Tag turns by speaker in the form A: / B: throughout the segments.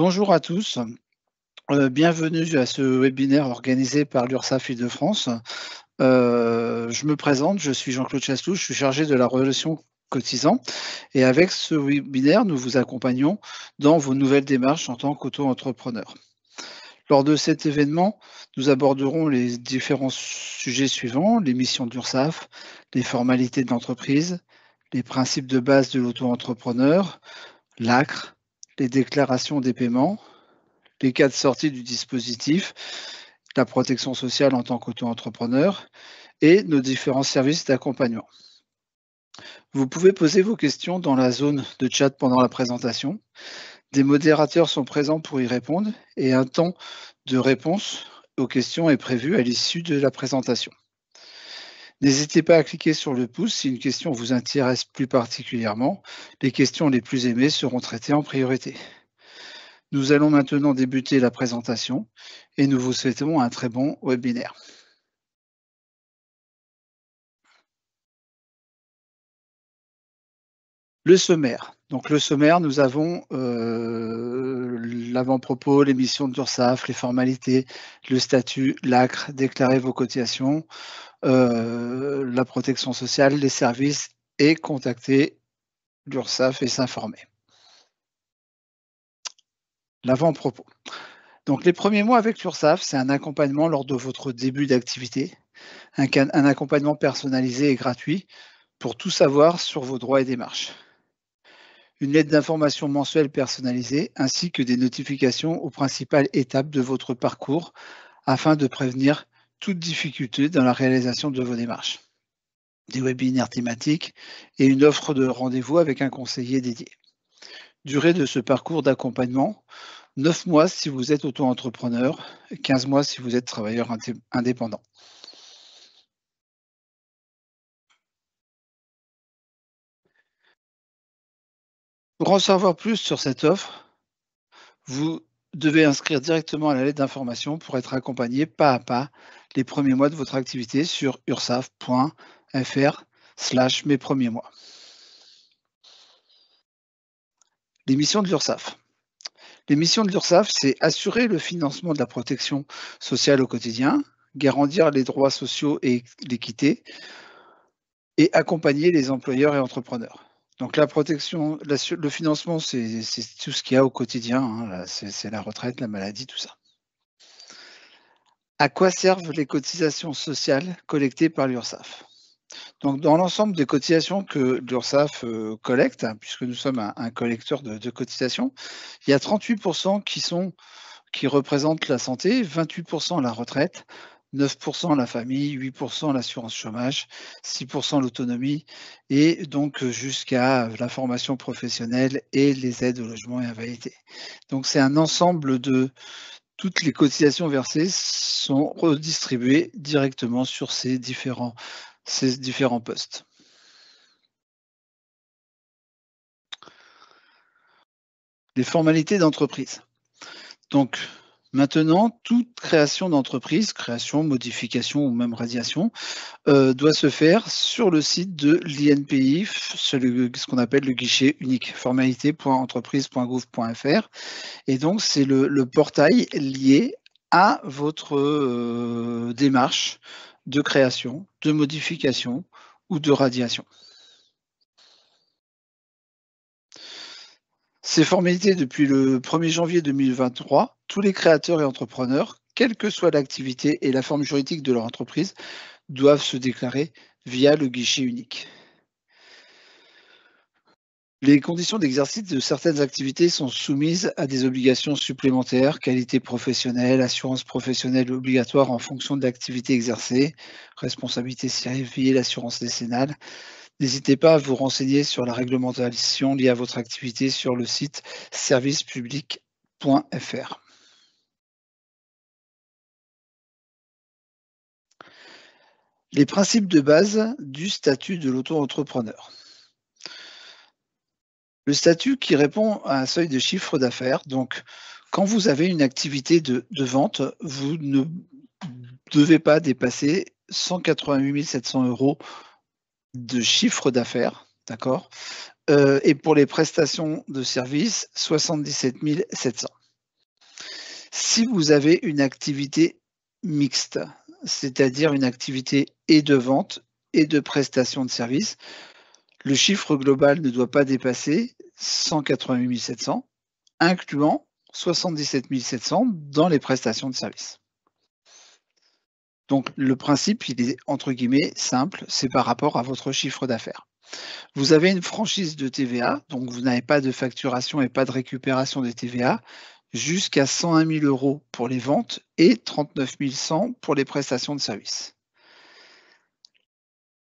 A: Bonjour à tous, bienvenue à ce webinaire organisé par l'URSSAF Île-de-France. Je me présente, je suis Jean-Claude Chasseloup, je suis chargé de la relation cotisant et avec ce webinaire, nous vous accompagnons dans vos nouvelles démarches en tant qu'auto-entrepreneur. Lors de cet événement, nous aborderons les différents sujets suivants: les missions de l'URSSAF, les formalités de l'entreprise, les principes de base de l'auto-entrepreneur, l'ACRE, les déclarations des paiements, les cas de sortie du dispositif, la protection sociale en tant qu'auto-entrepreneur et nos différents services d'accompagnement. Vous pouvez poser vos questions dans la zone de chat pendant la présentation. Des modérateurs sont présents pour y répondre et un temps de réponse aux questions est prévu à l'issue de la présentation. N'hésitez pas à cliquer sur le pouce si une question vous intéresse plus particulièrement. Les questions les plus aimées seront traitées en priorité. Nous allons maintenant débuter la présentation et nous vous souhaitons un très bon webinaire. Le sommaire. Donc le sommaire, nous avons l'avant-propos, les missions de l'URSSAF, les formalités, le statut, l'ACRE, déclarer vos cotisations, la protection sociale, les services et contacter l'URSSAF et s'informer. L'avant-propos. Donc les premiers mois avec l'URSSAF, c'est un accompagnement lors de votre début d'activité, un accompagnement personnalisé et gratuit pour tout savoir sur vos droits et démarches. Une lettre d'information mensuelle personnalisée ainsi que des notifications aux principales étapes de votre parcours afin de prévenir toute difficulté dans la réalisation de vos démarches. Des webinaires thématiques et une offre de rendez-vous avec un conseiller dédié. Durée de ce parcours d'accompagnement, 9 mois si vous êtes auto-entrepreneur, 15 mois si vous êtes travailleur indépendant. Pour en savoir plus sur cette offre, vous devez inscrire directement à la lettre d'information pour être accompagné pas à pas les premiers mois de votre activité sur ursaf.fr/mes premiers mois. Les missions de l'URSSAF. Les missions de l'URSSAF, c'est assurer le financement de la protection sociale au quotidien, garantir les droits sociaux et l'équité, et accompagner les employeurs et entrepreneurs. Donc la protection, le financement, c'est tout ce qu'il y a au quotidien, hein, c'est la retraite, la maladie, tout ça. À quoi servent les cotisations sociales collectées par l'URSSAF? Donc, dans l'ensemble des cotisations que l'URSSAF collecte, hein, puisque nous sommes un collecteur de cotisations, il y a 38% qui représentent la santé, 28% la retraite, 9% la famille, 8% l'assurance chômage, 6% l'autonomie et donc jusqu'à la formation professionnelle et les aides au logement et à invalidité. Donc, c'est un ensemble de toutes les cotisations versées sont redistribuées directement sur ces différents postes. Les formalités d'entreprise. Donc, maintenant, toute création d'entreprise, création, modification ou même radiation, doit se faire sur le site de l'INPI, ce qu'on appelle le guichet unique, formalité.entreprise.gouv.fr. Et donc, c'est le portail lié à votre démarche de création, de modification ou de radiation. Ces formalités, depuis le 1er janvier 2023, tous les créateurs et entrepreneurs, quelle que soit l'activité et la forme juridique de leur entreprise, doivent se déclarer via le guichet unique. Les conditions d'exercice de certaines activités sont soumises à des obligations supplémentaires, qualité professionnelle, assurance professionnelle obligatoire en fonction de l'activité exercée, responsabilité civile, assurance décennale. N'hésitez pas à vous renseigner sur la réglementation liée à votre activité sur le site servicepublic.fr. Les principes de base du statut de l'auto-entrepreneur. Le statut qui répond à un seuil de chiffre d'affaires. Donc, quand vous avez une activité de vente, vous ne devez pas dépasser 188 700 € de chiffre d'affaires, d'accord? Et pour les prestations de services, 77 700. Si vous avez une activité mixte, c'est-à-dire une activité et de vente et de prestation de services, le chiffre global ne doit pas dépasser 188 700, incluant 77 700 dans les prestations de services. Donc le principe, il est entre guillemets simple, c'est par rapport à votre chiffre d'affaires. Vous avez une franchise de TVA, donc vous n'avez pas de facturation et pas de récupération de TVA, jusqu'à 101 000 € pour les ventes et 39 100 pour les prestations de services.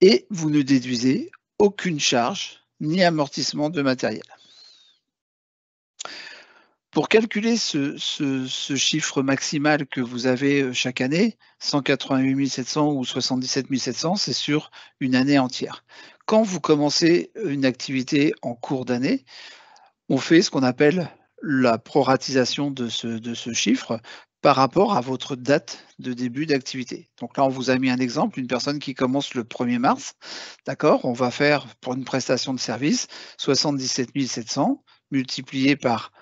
A: Et vous ne déduisez aucune charge ni amortissement de matériel. Pour calculer ce chiffre maximal que vous avez chaque année, 188 700 ou 77 700, c'est sur une année entière. Quand vous commencez une activité en cours d'année, on fait ce qu'on appelle la proratisation de ce chiffre par rapport à votre date de début d'activité. Donc là, on vous a mis un exemple, une personne qui commence le 1er mars, d'accord? On va faire pour une prestation de service 77 700 multiplié par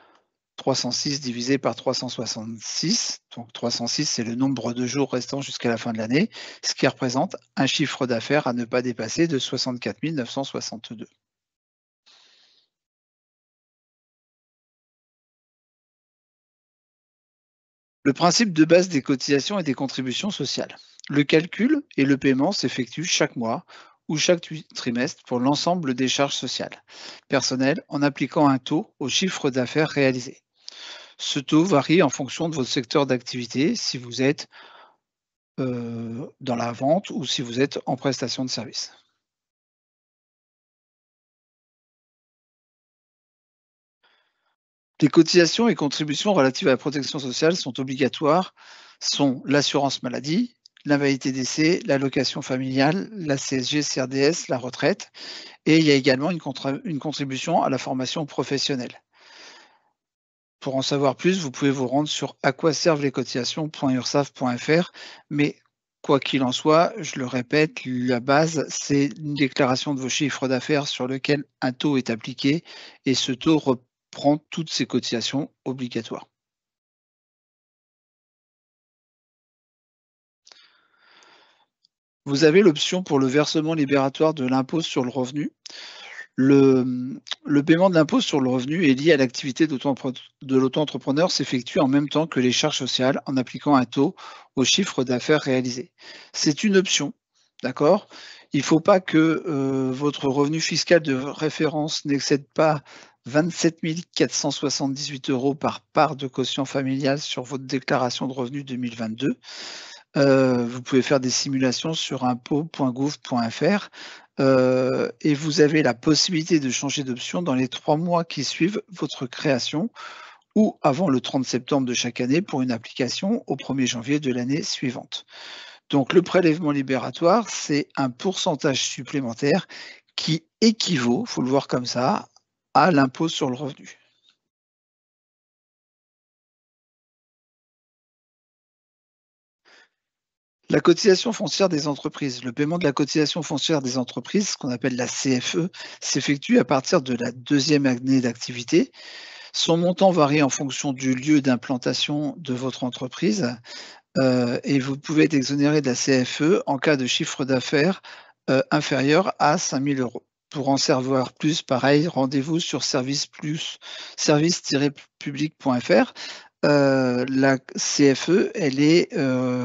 A: 306 divisé par 366, donc 306, c'est le nombre de jours restants jusqu'à la fin de l'année, ce qui représente un chiffre d'affaires à ne pas dépasser de 64 962. Le principe de base des cotisations et des contributions sociales. Le calcul et le paiement s'effectuent chaque mois ou chaque trimestre pour l'ensemble des charges sociales personnelles en appliquant un taux au chiffre d'affaires réalisé. Ce taux varie en fonction de votre secteur d'activité, si vous êtes dans la vente ou si vous êtes en prestation de service. Les cotisations et contributions relatives à la protection sociale sont obligatoires, sont l'assurance maladie, l'invalidité décès, l'allocation familiale, la CSG, CRDS, la retraite, et il y a également une contribution à la formation professionnelle. Pour en savoir plus, vous pouvez vous rendre sur aquaserveslescotisations.ursaf.fr, mais quoi qu'il en soit, je le répète, la base, c'est une déclaration de vos chiffres d'affaires sur lequel un taux est appliqué et ce taux reprend toutes ces cotisations obligatoires. Vous avez l'option pour le versement libératoire de l'impôt sur le revenu. Le paiement de l'impôt sur le revenu est lié à l'activité de l'auto-entrepreneur s'effectue en même temps que les charges sociales en appliquant un taux au chiffre d'affaires réalisé. C'est une option, d'accord? Il ne faut pas que votre revenu fiscal de référence n'excède pas 27 478 € par part de quotient familial sur votre déclaration de revenus 2022. Vous pouvez faire des simulations sur impôts.gouv.fr, et vous avez la possibilité de changer d'option dans les 3 mois qui suivent votre création ou avant le 30 septembre de chaque année pour une application au 1er janvier de l'année suivante. Donc le prélèvement libératoire, c'est un pourcentage supplémentaire qui équivaut, il faut le voir comme ça, à l'impôt sur le revenu. La cotisation foncière des entreprises. Le paiement de la cotisation foncière des entreprises, ce qu'on appelle la CFE, s'effectue à partir de la 2e année d'activité. Son montant varie en fonction du lieu d'implantation de votre entreprise, et vous pouvez être exonéré de la CFE en cas de chiffre d'affaires, inférieur à 5 000 €. Pour en savoir plus, pareil, rendez-vous sur service-public.fr. La CFE, elle est,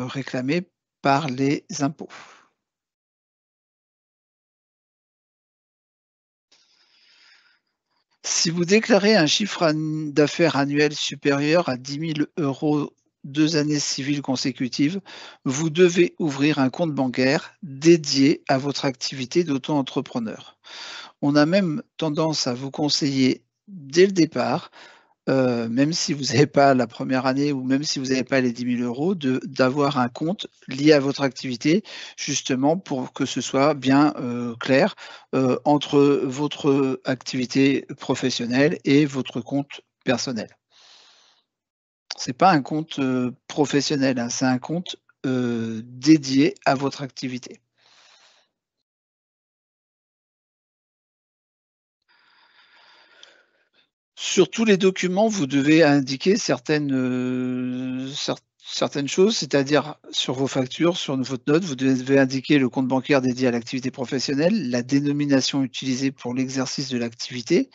A: réclamée par les impôts. Si vous déclarez un chiffre d'affaires annuel supérieur à 10 000 € 2 années civiles consécutives, vous devez ouvrir un compte bancaire dédié à votre activité d'auto-entrepreneur. On a même tendance à vous conseiller dès le départ, même si vous n'avez pas la première année ou même si vous n'avez pas les 10 000 € d'avoir un compte lié à votre activité, justement pour que ce soit bien, clair, entre votre activité professionnelle et votre compte personnel. C'est pas un compte, professionnel, hein, c'est un compte, dédié à votre activité. Sur tous les documents, vous devez indiquer certaines choses, c'est-à-dire sur vos factures, sur votre note, vous devez indiquer le compte bancaire dédié à l'activité professionnelle, la dénomination utilisée pour l'exercice de l'activité,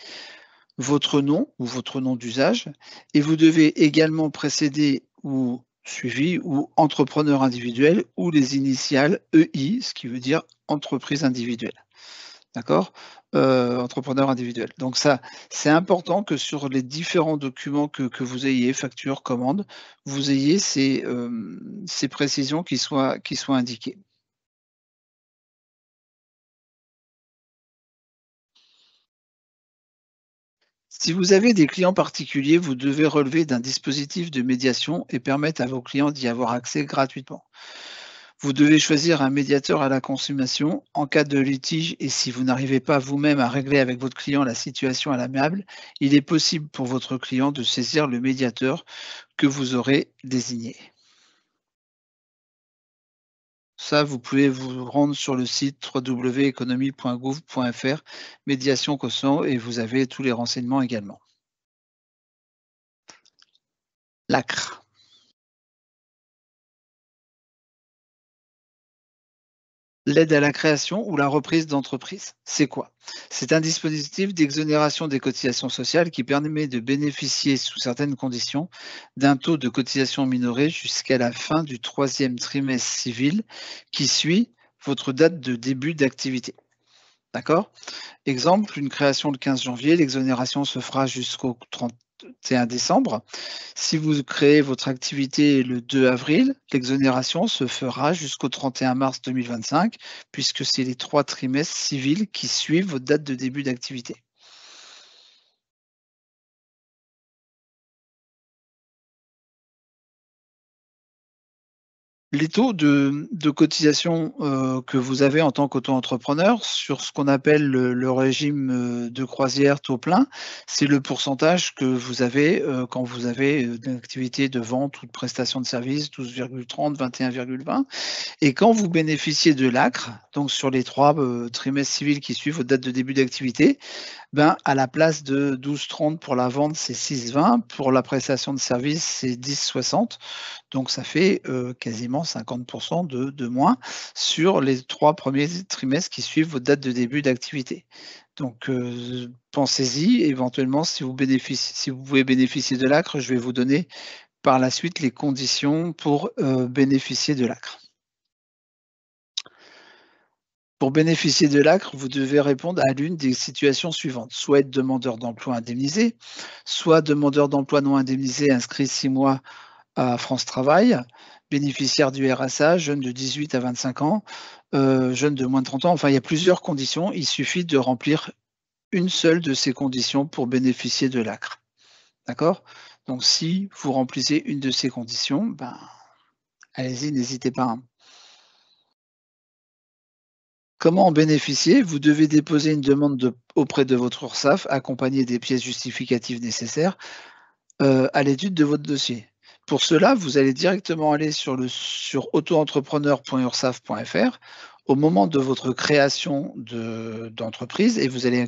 A: votre nom ou votre nom d'usage, et vous devez également précéder ou suivi ou entrepreneur individuel ou les initiales EI, ce qui veut dire entreprise individuelle. D'accord? Entrepreneur individuel. Donc ça, c'est important que sur les différents documents que vous ayez, facture, commande, vous ayez ces précisions qui soient indiquées. Si vous avez des clients particuliers, vous devez relever d'un dispositif de médiation et permettre à vos clients d'y avoir accès gratuitement. Vous devez choisir un médiateur à la consommation en cas de litige et si vous n'arrivez pas vous-même à régler avec votre client la situation à l'amiable, il est possible pour votre client de saisir le médiateur que vous aurez désigné. Ça, vous pouvez vous rendre sur le site www.economie.gouv.fr, médiation COSAN, et vous avez tous les renseignements également. L'ACRE. L'aide à la création ou la reprise d'entreprise, c'est quoi? C'est un dispositif d'exonération des cotisations sociales qui permet de bénéficier, sous certaines conditions, d'un taux de cotisation minoré jusqu'à la fin du troisième trimestre civil qui suit votre date de début d'activité. D'accord? Exemple, une création le 15 janvier, l'exonération se fera jusqu'au 31 décembre. Si vous créez votre activité le 2 avril, l'exonération se fera jusqu'au 31 mars 2025, puisque c'est les 3 trimestres civils qui suivent votre date de début d'activité. Les taux de cotisation, que vous avez en tant qu'auto-entrepreneur sur ce qu'on appelle le régime, de croisière taux plein, c'est le pourcentage que vous avez, quand vous avez, une activité de vente ou de prestation de service, 12,30, 21,20. Et quand vous bénéficiez de l'ACRE, donc sur les 3 trimestres civils qui suivent votre date de début d'activité, ben, à la place de 12,30 pour la vente, c'est 6,20. Pour la prestation de service, c'est 10,60. Donc ça fait, quasiment 50 de moins sur les 3 premiers trimestres qui suivent votre date de début d'activité. Donc, pensez-y, éventuellement si vous pouvez bénéficier de l'ACRE, je vais vous donner par la suite les conditions pour, bénéficier de l'ACRE. Pour bénéficier de l'ACRE, vous devez répondre à l'une des situations suivantes: soit être demandeur d'emploi indemnisé, soit demandeur d'emploi non indemnisé inscrit 6 mois à France Travail, bénéficiaire du RSA, jeune de 18 à 25 ans, jeune de moins de 30 ans. Enfin, il y a plusieurs conditions. Il suffit de remplir une seule de ces conditions pour bénéficier de l'ACRE. D'accord? Donc si vous remplissez une de ces conditions, ben, allez-y, n'hésitez pas, hein. Comment en bénéficier? Vous devez déposer une demande auprès de votre URSSAF, accompagnée des pièces justificatives nécessaires, à l'étude de votre dossier. Pour cela, vous allez directement aller sur auto-entrepreneur.ursaf.fr au moment de votre création d'entreprise et vous allez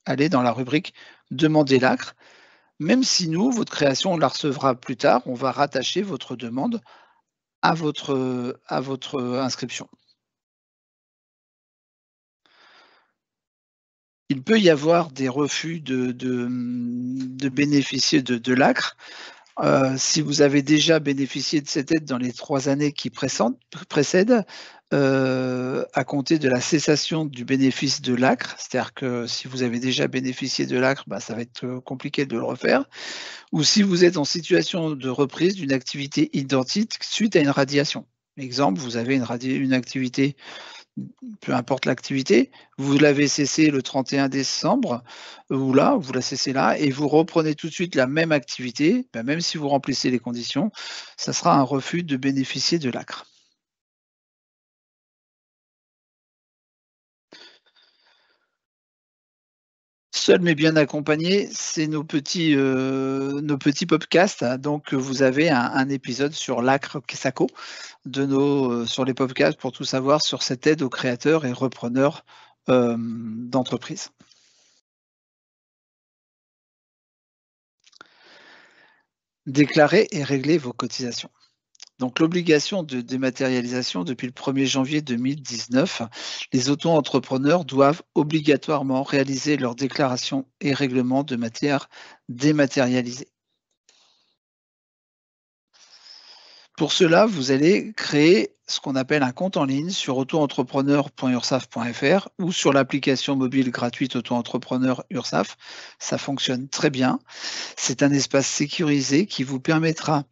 A: aller dans la rubrique «Demander l'ACRE». Même si nous, votre création, on la recevra plus tard, on va rattacher votre demande à votre inscription. Il peut y avoir des refus de bénéficier de l'ACRE. Si vous avez déjà bénéficié de cette aide dans les 3 années qui précèdent, à compter de la cessation du bénéfice de l'ACRE, c'est-à-dire que si vous avez déjà bénéficié de l'ACRE, bah, ça va être, compliqué de le refaire, ou si vous êtes en situation de reprise d'une activité identique suite à une radiation. Exemple, vous avez une activité, peu importe l'activité, vous l'avez cessée le 31 décembre, ou là, vous la cessez là et vous reprenez tout de suite la même activité, bah, même si vous remplissez les conditions, ça sera un refus de bénéficier de l'ACRE. Seul mais bien accompagné, c'est nos petits podcasts, hein. Donc, vous avez un épisode sur l'ACRE Sacco sur les podcasts pour tout savoir sur cette aide aux créateurs et repreneurs, d'entreprises. Déclarer et régler vos cotisations. Donc l'obligation de dématérialisation depuis le 1er janvier 2019, les auto-entrepreneurs doivent obligatoirement réaliser leurs déclarations et règlements de matière dématérialisée. Pour cela, vous allez créer ce qu'on appelle un compte en ligne sur autoentrepreneur.ursaf.fr ou sur l'application mobile gratuite Auto-entrepreneur URSAF. Ça fonctionne très bien. C'est un espace sécurisé qui vous permettra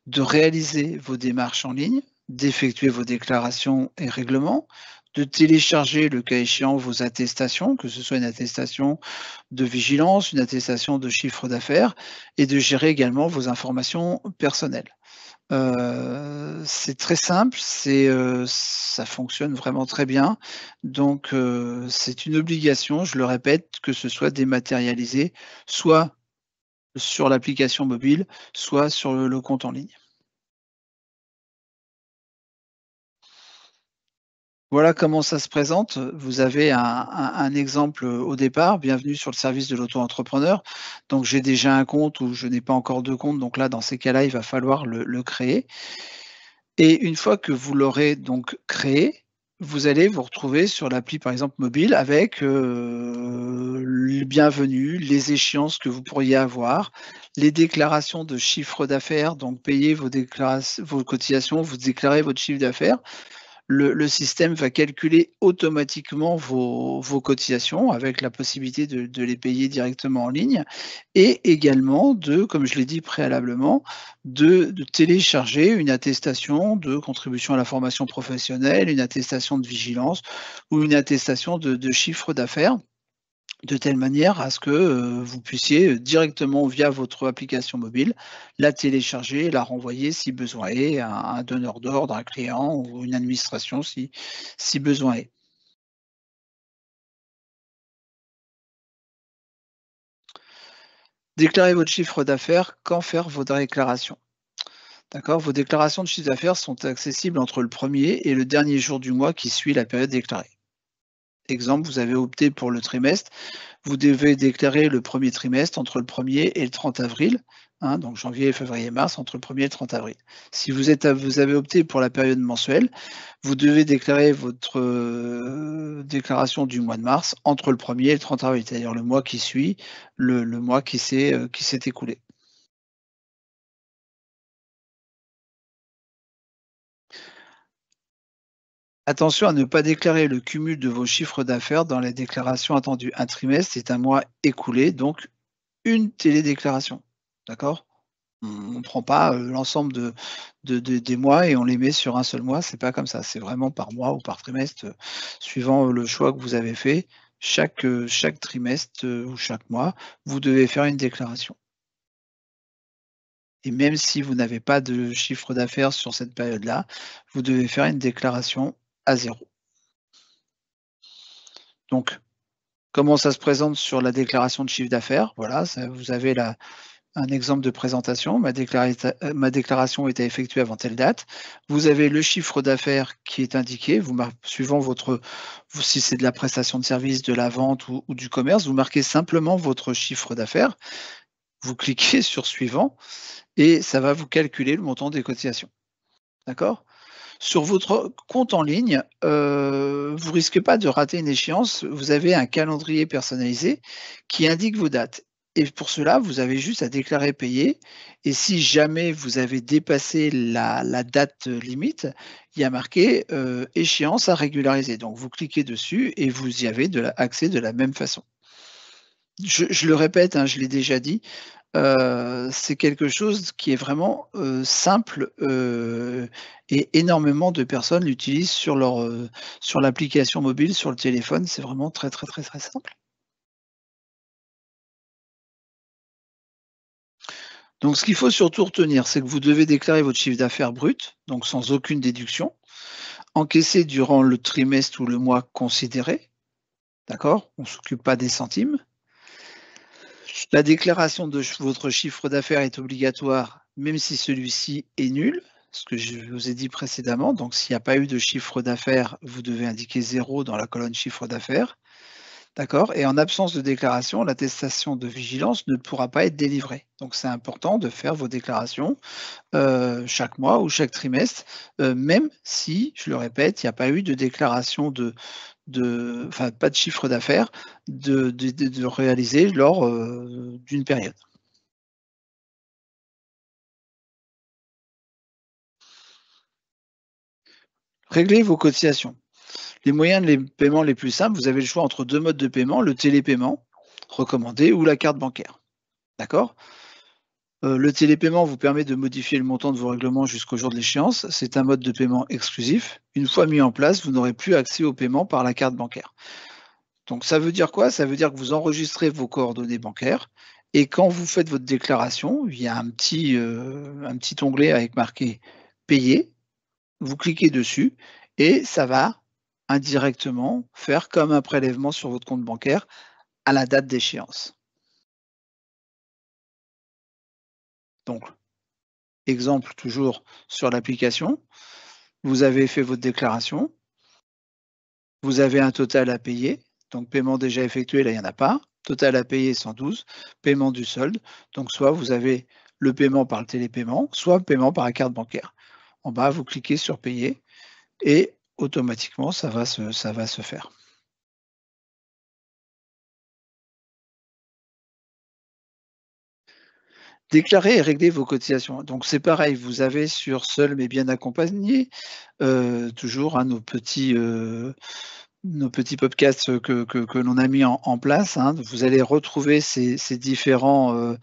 A: de réaliser vos démarches en ligne, d'effectuer vos déclarations et règlements, de télécharger, le cas échéant, vos attestations, que ce soit une attestation de vigilance, une attestation de chiffre d'affaires, et de gérer également vos informations personnelles. C'est très simple, ça fonctionne vraiment très bien. Donc, c'est une obligation, je le répète, que ce soit dématérialisé, soit sur l'application mobile, soit sur le compte en ligne. Voilà comment ça se présente. Vous avez un exemple, au départ. Bienvenue sur le service de l'auto-entrepreneur. Donc j'ai déjà un compte ou je n'ai pas encore de compte, donc là, dans ces cas-là, il va falloir le créer et une fois que vous l'aurez donc créé, vous allez vous retrouver sur l'appli, par exemple, mobile avec, le bienvenue, les échéances que vous pourriez avoir, les déclarations de chiffre d'affaires, donc payer vos cotisations, vous déclarez votre chiffre d'affaires. Le système va calculer automatiquement vos cotisations avec la possibilité de les payer directement en ligne et également comme je l'ai dit préalablement, de télécharger une attestation de contribution à la formation professionnelle, une attestation de vigilance ou une attestation de chiffre d'affaires de telle manière à ce que, vous puissiez, directement via votre application mobile, la télécharger et la renvoyer si besoin est à un donneur d'ordre, un client ou une administration si besoin est. Déclarez votre chiffre d'affaires, quand faire vos déclarations? D'accord? Vos déclarations de chiffre d'affaires sont accessibles entre le premier et le dernier jour du mois qui suit la période déclarée. Exemple, vous avez opté pour le trimestre. Vous devez déclarer le premier trimestre entre le 1er et le 30 avril, hein, donc janvier, février, mars, entre le 1er et le 30 avril. Si vous avez opté pour la période mensuelle, vous devez déclarer votre, déclaration du mois de mars entre le 1er et le 30 avril, c'est-à-dire le mois qui suit le mois qui s'est écoulé. Attention à ne pas déclarer le cumul de vos chiffres d'affaires dans les déclarations attendues. Un trimestre, c'est un mois écoulé, donc une télédéclaration. D'accord? On ne prend pas, l'ensemble des mois et on les met sur un seul mois, c'est pas comme ça. C'est vraiment par mois ou par trimestre, suivant le choix que vous avez fait. Chaque trimestre, ou chaque mois, vous devez faire une déclaration et même si vous n'avez pas de chiffre d'affaires sur cette période-là, vous devez faire une déclaration à zéro. Donc, comment ça se présente sur la déclaration de chiffre d'affaires? Voilà, ça vous avez un exemple de présentation, ma déclaration a été effectuée avant telle date. Vous avez le chiffre d'affaires qui est indiqué, suivant si c'est de la prestation de service, de la vente ou du commerce, vous marquez simplement votre chiffre d'affaires, vous cliquez sur suivant et ça va vous calculer le montant des cotisations. D'accord? Sur votre compte en ligne, vous risquez pas de rater une échéance. Vous avez un calendrier personnalisé qui indique vos dates et pour cela, vous avez juste à déclarer payer et si jamais vous avez dépassé la date, limite, il y a marqué, échéance à régulariser. Donc vous cliquez dessus et vous y avez accès de la même façon. Je le répète, hein, je l'ai déjà dit, c'est quelque chose qui est vraiment, simple, et énormément de personnes l'utilisent sur l'application mobile, sur le téléphone. C'est vraiment très, très, très, très simple. Donc ce qu'il faut surtout retenir, c'est que vous devez déclarer votre chiffre d'affaires brut, donc sans aucune déduction, encaissé durant le trimestre ou le mois considéré, d'accord? On ne s'occupe pas des centimes. La déclaration de votre chiffre d'affaires est obligatoire, même si celui-ci est nul, ce que je vous ai dit précédemment. Donc, s'il n'y a pas eu de chiffre d'affaires, vous devez indiquer zéro dans la colonne chiffre d'affaires. D'accord? Et en absence de déclaration, l'attestation de vigilance ne pourra pas être délivrée. Donc c'est important de faire vos déclarations, chaque mois ou chaque trimestre, même si, je le répète, il n'y a pas eu de déclaration enfin pas de chiffre d'affaires de réaliser lors, d'une période. Réglez vos cotisations. Les moyens de paiement les plus simples, vous avez le choix entre 2 modes de paiement, le télépaiement recommandé ou la carte bancaire. D'accord? Le télépaiement vous permet de modifier le montant de vos règlements jusqu'au jour de l'échéance. C'est un mode de paiement exclusif. Une fois mis en place, vous n'aurez plus accès au paiement par la carte bancaire. Donc ça veut dire quoi? Ça veut dire que vous enregistrez vos coordonnées bancaires et quand vous faites votre déclaration, il y a un petit onglet avec marqué «Payer». Vous cliquez dessus et ça va indirectement faire comme un prélèvement sur votre compte bancaire à la date d'échéance. Donc, exemple toujours sur l'application, vous avez fait votre déclaration, vous avez un total à payer, donc paiement déjà effectué, là il n'y en a pas. Total à payer 112, paiement du solde. Donc soit vous avez le paiement par le télépaiement, soit paiement par la carte bancaire. En bas, vous cliquez sur payer et automatiquement ça va se faire. Déclarer et régler vos cotisations. Donc c'est pareil, vous avez sur Seul mais bien accompagné, toujours, hein, nos petits podcasts que l'on a mis en place, hein. Vous allez retrouver ces différents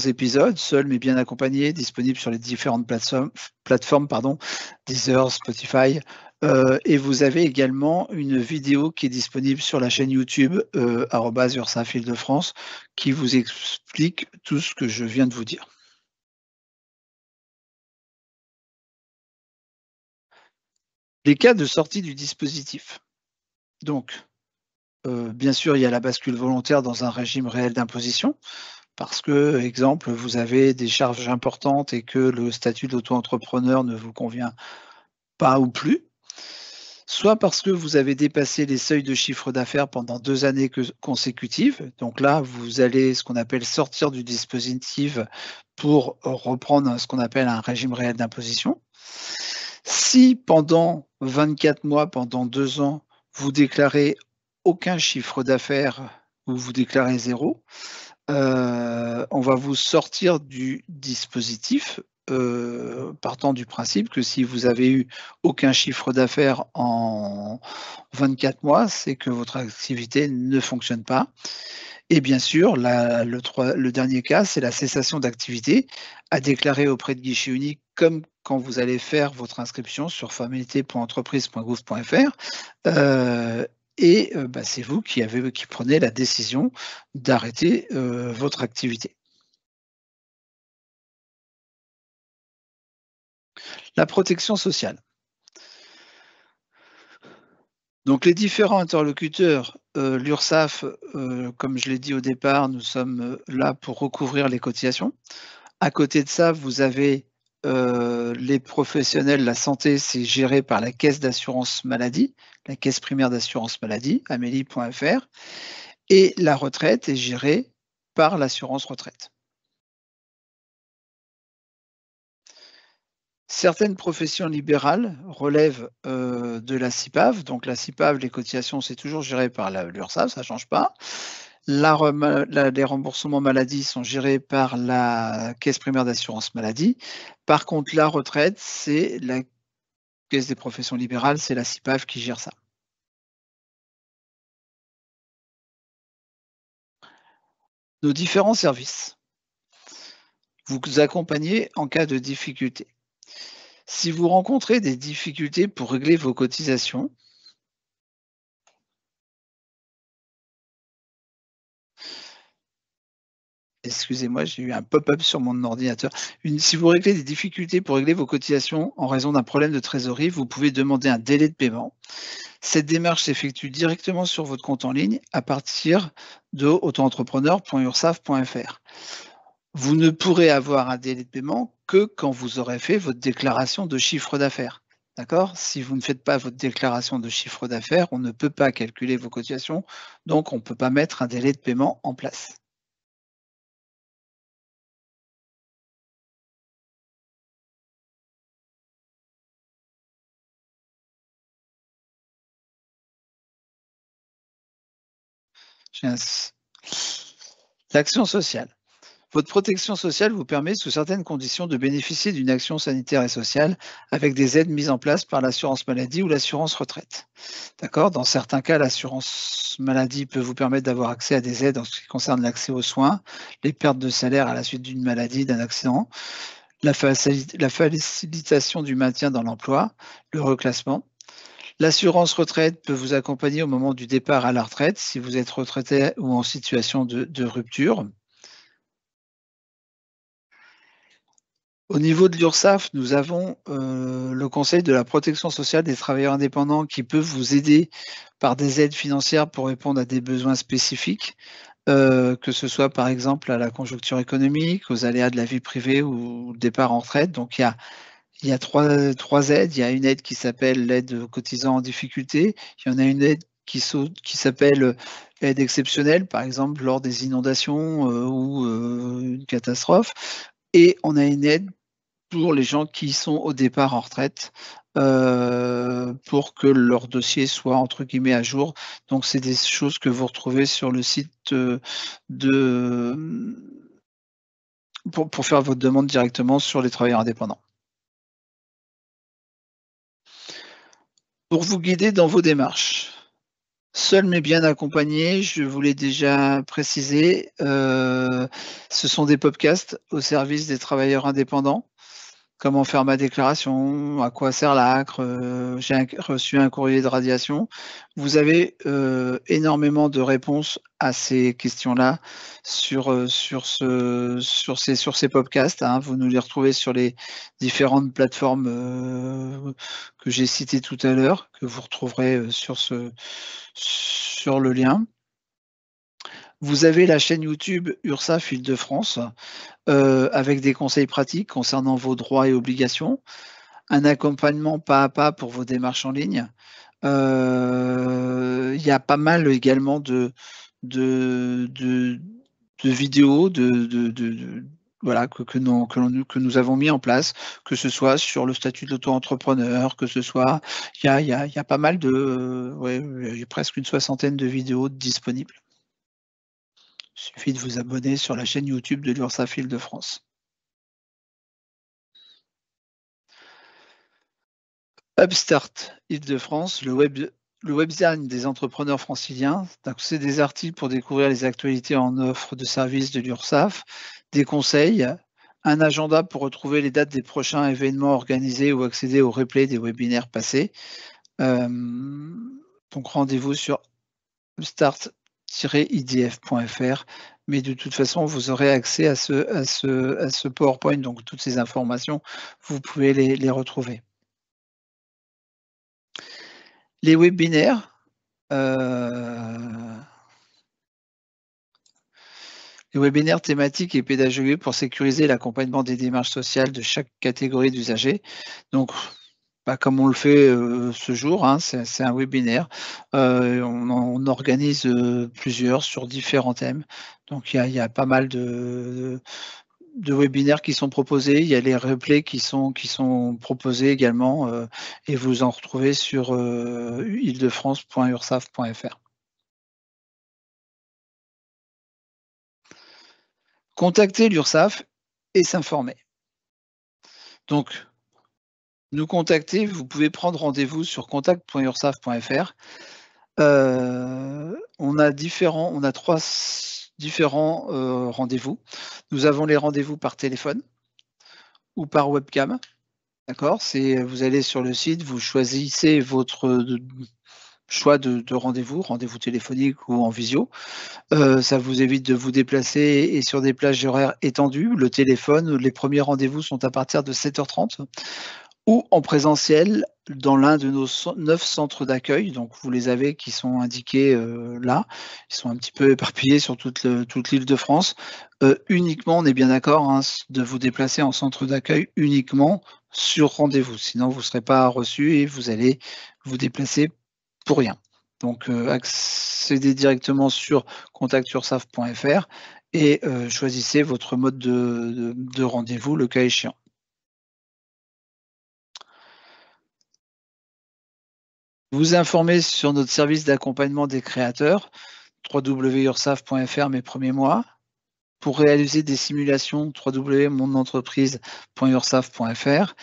A: épisodes, Seul mais bien accompagné, disponibles sur les différentes plateformes, pardon, Deezer, Spotify, et vous avez également une vidéo qui est disponible sur la chaîne YouTube, @URSSAF Île-de-France, qui vous explique tout ce que je viens de vous dire. Les cas de sortie du dispositif. Donc, bien sûr, il y a la bascule volontaire dans un régime réel d'imposition. Parce que, exemple, vous avez des charges importantes et que le statut d'auto-entrepreneur ne vous convient pas ou plus, soit parce que vous avez dépassé les seuils de chiffre d'affaires pendant 2 années consécutives. Donc là, vous allez, ce qu'on appelle, sortir du dispositif pour reprendre ce qu'on appelle un régime réel d'imposition. Si pendant 24 mois, pendant 2 ans, vous déclarez aucun chiffre d'affaires ou vous déclarez zéro, on va vous sortir du dispositif, partant du principe que si vous avez eu aucun chiffre d'affaires en 24 mois, c'est que votre activité ne fonctionne pas et bien sûr, le dernier cas, c'est la cessation d'activité à déclarer auprès de guichet unique comme quand vous allez faire votre inscription sur formalité.entreprise.gouv.fr, bah, c'est vous qui prenez la décision d'arrêter, votre activité. La protection sociale. Donc les différents interlocuteurs, l'URSSAF, comme je l'ai dit au départ, nous sommes, là pour recouvrir les cotisations. À côté de ça, vous avez, les professionnels, la santé, c'est géré par la caisse d'assurance maladie, la caisse primaire d'assurance maladie, amélie.fr et la retraite est gérée par l'assurance retraite. Certaines professions libérales relèvent, de la CIPAV. Donc la CIPAV, les cotisations, c'est toujours géré par l'URSSAF, ça ne change pas. Les remboursements maladie sont gérés par la caisse primaire d'assurance maladie. Par contre, la retraite, c'est la caisse des professions libérales, c'est la CIPAV qui gère ça. Nos différents services. Vous accompagnez en cas de difficulté. Si vous rencontrez des difficultés pour régler vos cotisations, excusez-moi, j'ai eu un pop-up sur mon ordinateur. Si vous réglez des difficultés pour régler vos cotisations en raison d'un problème de trésorerie, vous pouvez demander un délai de paiement. Cette démarche s'effectue directement sur votre compte en ligne à partir de autoentrepreneur.ursaf.fr. Vous ne pourrez avoir un délai de paiement que quand vous aurez fait votre déclaration de chiffre d'affaires. D'accord? Si vous ne faites pas votre déclaration de chiffre d'affaires, on ne peut pas calculer vos cotisations, donc on ne peut pas mettre un délai de paiement en place. J'ai un s L'action sociale. Votre protection sociale vous permet, sous certaines conditions, de bénéficier d'une action sanitaire et sociale avec des aides mises en place par l'assurance maladie ou l'assurance retraite. D'accord? Dans certains cas, l'assurance maladie peut vous permettre d'avoir accès à des aides en ce qui concerne l'accès aux soins, les pertes de salaire à la suite d'une maladie, d'un accident, la facilitation du maintien dans l'emploi, le reclassement. L'assurance retraite peut vous accompagner au moment du départ à la retraite si vous êtes retraité ou en situation de rupture. Au niveau de l'URSSAF, nous avons, le Conseil de la protection sociale des travailleurs indépendants qui peut vous aider par des aides financières pour répondre à des besoins spécifiques, que ce soit par exemple à la conjoncture économique, aux aléas de la vie privée ou le départ en retraite. Donc il y a 3 aides. Il y a une aide qui s'appelle l'aide aux cotisants en difficulté. Il y en a une aide qui s'appelle, aide exceptionnelle, par exemple lors des inondations, ou, une catastrophe, et on a une aide pour les gens qui sont au départ en retraite, pour que leur dossier soit entre guillemets «à jour». Donc c'est des choses que vous retrouvez sur le site, de, pour faire votre demande directement sur les travailleurs indépendants. Pour vous guider dans vos démarches, seul mais bien accompagné, je vous l'ai déjà précisé, ce sont des podcasts au service des travailleurs indépendants. Comment faire ma déclaration? À quoi sert l'ACRE? J'ai reçu un courrier de radiation. Vous avez, énormément de réponses à ces questions-là sur ces podcasts, hein. Vous nous les retrouvez sur les différentes plateformes, que j'ai citées tout à l'heure, que vous retrouverez, sur le lien. Vous avez la chaîne YouTube URSSAF Île-de-France, avec des conseils pratiques concernant vos droits et obligations, un accompagnement pas à pas pour vos démarches en ligne. Il y a pas mal également de de de vidéos voilà que nous avons mis en place, que ce soit sur le statut de l'auto-entrepreneur, que ce soit il y a pas mal de, ouais, il y a presque une soixantaine de vidéos disponibles. Il suffit de vous abonner sur la chaîne YouTube de l'URSSAF Île-de-France. Upstart Île-de-France, le webzine des entrepreneurs franciliens. Donc, c'est des articles pour découvrir les actualités en offre de services de l'URSSAF, des conseils, un agenda pour retrouver les dates des prochains événements organisés ou accéder au replay des webinaires passés. Donc rendez-vous sur upstart-idf.fr, mais de toute façon, vous aurez accès à ce PowerPoint, donc toutes ces informations, vous pouvez les retrouver. Les webinaires, thématiques et pédagogiques pour sécuriser l'accompagnement des démarches sociales de chaque catégorie d'usagers. Donc, comme on le fait, ce jour, hein, c'est un webinaire. On organise, plusieurs sur différents thèmes. Donc il y a pas mal de webinaires qui sont proposés. Il y a les replays qui sont proposés également, et vous en retrouvez sur, île-de-france.ursaf.fr. Contacter l'URSSAF et s'informer. Donc, nous contacter, vous pouvez prendre rendez-vous sur contact.ursaf.fr. On a 3 différents, rendez-vous. Nous avons les rendez-vous par téléphone ou par webcam, d'accord? Vous allez sur le site, vous choisissez votre choix de rendez-vous téléphonique ou en visio. Ça vous évite de vous déplacer et sur des plages horaires étendues. Le téléphone, les premiers rendez-vous sont à partir de 7h30 ou en présentiel dans l'un de nos 9 centres d'accueil. Donc vous les avez qui sont indiqués, là. Ils sont un petit peu éparpillés sur toute l'Île-de-France. Uniquement, on est bien d'accord, hein, de vous déplacer en centre d'accueil uniquement sur rendez-vous. Sinon, vous ne serez pas reçu et vous allez vous déplacer pour rien. Donc, accédez directement sur contactursaf.fr et choisissez votre mode de rendez-vous, le cas échéant. Vous informez sur notre service d'accompagnement des créateurs, www.ursaf.fr mes premiers mois. Pour réaliser des simulations, www.monentreprise.ursaf.fr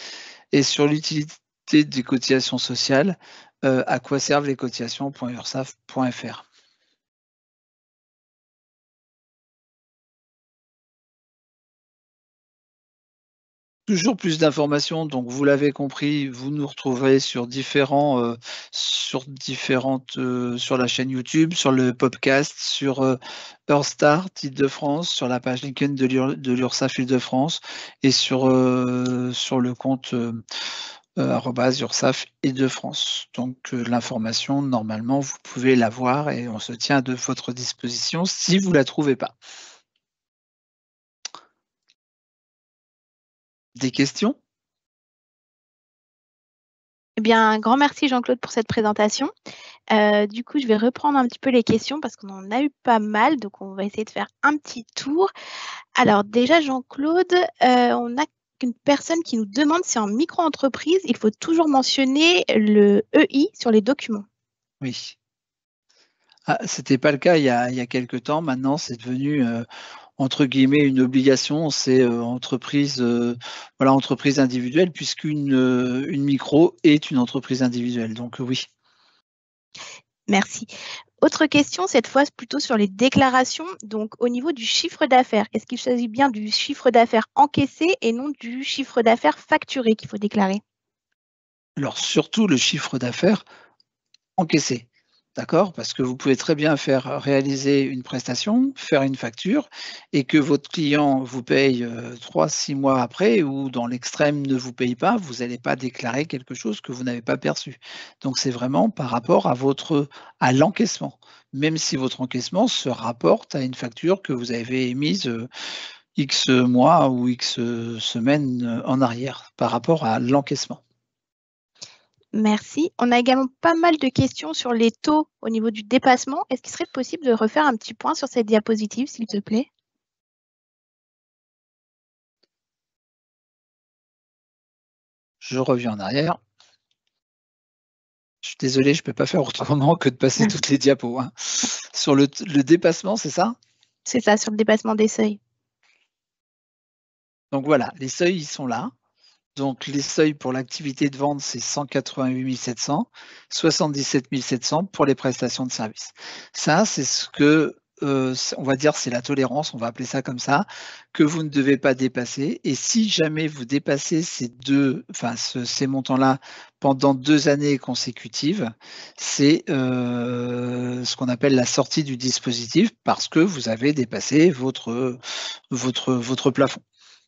A: et sur l'utilité des cotisations sociales, à quoi servent les cotisations.ursaf.fr. Toujours plus d'informations, donc vous l'avez compris, vous nous retrouverez sur différentes, sur la chaîne YouTube, sur le podcast, sur Eurostart Île-de-France, sur la page LinkedIn de l'URSSAF Île-de-France et sur le compte @URSSAF Île-de-France. Donc l'information, normalement, vous pouvez la voir et on se tient à votre disposition si vous ne la trouvez pas. Des questions?
B: Eh bien, un grand merci Jean-Claude pour cette présentation. Du coup, je vais reprendre un petit peu les questions parce qu'on en a eu pas mal, donc on va essayer de faire un petit tour. Alors déjà, Jean-Claude, on a une personne qui nous demande si en micro-entreprise, il faut toujours mentionner le EI sur les documents.
A: Oui. Ah, c'était pas le cas il y a quelque temps. Maintenant, c'est devenu, entre guillemets, une obligation. C'est, entreprise, entreprise individuelle puisqu'une micro est une entreprise individuelle. Donc oui.
B: Merci. Autre question, cette fois plutôt sur les déclarations. Donc, au niveau du chiffre d'affaires, est-ce qu'il s'agit bien du chiffre d'affaires encaissé et non du chiffre d'affaires facturé qu'il faut déclarer?
A: Alors surtout le chiffre d'affaires encaissé, d'accord? Parce que vous pouvez très bien faire réaliser une prestation, faire une facture et que votre client vous paye, 3-6 mois après ou dans l'extrême ne vous paye pas, vous n'allez pas déclarer quelque chose que vous n'avez pas perçu. Donc c'est vraiment par rapport à l'encaissement, même si votre encaissement se rapporte à une facture que vous avez émise, X mois ou X, semaines, en arrière, par rapport à l'encaissement.
B: Merci. On a également pas mal de questions sur les taux au niveau du dépassement. Est-ce qu'il serait possible de refaire un petit point sur cette diapositive, s'il te plaît?
A: Je reviens en arrière. Je suis désolé, je ne peux pas faire autrement que de passer toutes les diapos, hein. Sur le dépassement, c'est ça?
B: C'est ça, sur le dépassement des seuils.
A: Donc voilà, les seuils, ils sont là. Donc les seuils pour l'activité de vente, c'est 188 700, 77 700 pour les prestations de services. Ça, c'est ce que, on va dire, c'est la tolérance, on va appeler ça comme ça, que vous ne devez pas dépasser et si jamais vous dépassez ces montants-là pendant 2 années consécutives, c'est, ce qu'on appelle la sortie du dispositif parce que vous avez dépassé votre plafond.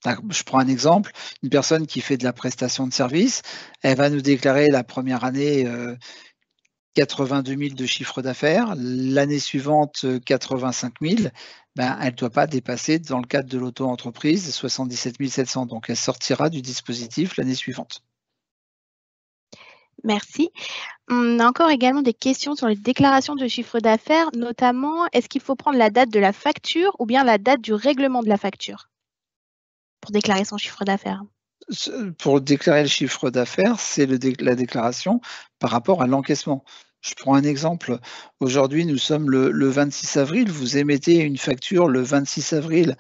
A: Je prends un exemple, une personne qui fait de la prestation de service, elle va nous déclarer la première année 82 000 de chiffre d'affaires, l'année suivante 85 000, ben, elle ne doit pas dépasser dans le cadre de l'auto-entreprise 77 700, donc elle sortira du dispositif l'année suivante.
B: Merci. On a encore également des questions sur les déclarations de chiffre d'affaires, notamment est-ce qu'il faut prendre la date de la facture ou bien la date du règlement de la facture pour déclarer son chiffre d'affaires?
A: Pour déclarer le chiffre d'affaires, c'est la déclaration par rapport à l'encaissement. Je prends un exemple. Aujourd'hui, nous sommes le 26 avril. Vous émettez une facture le 26 avril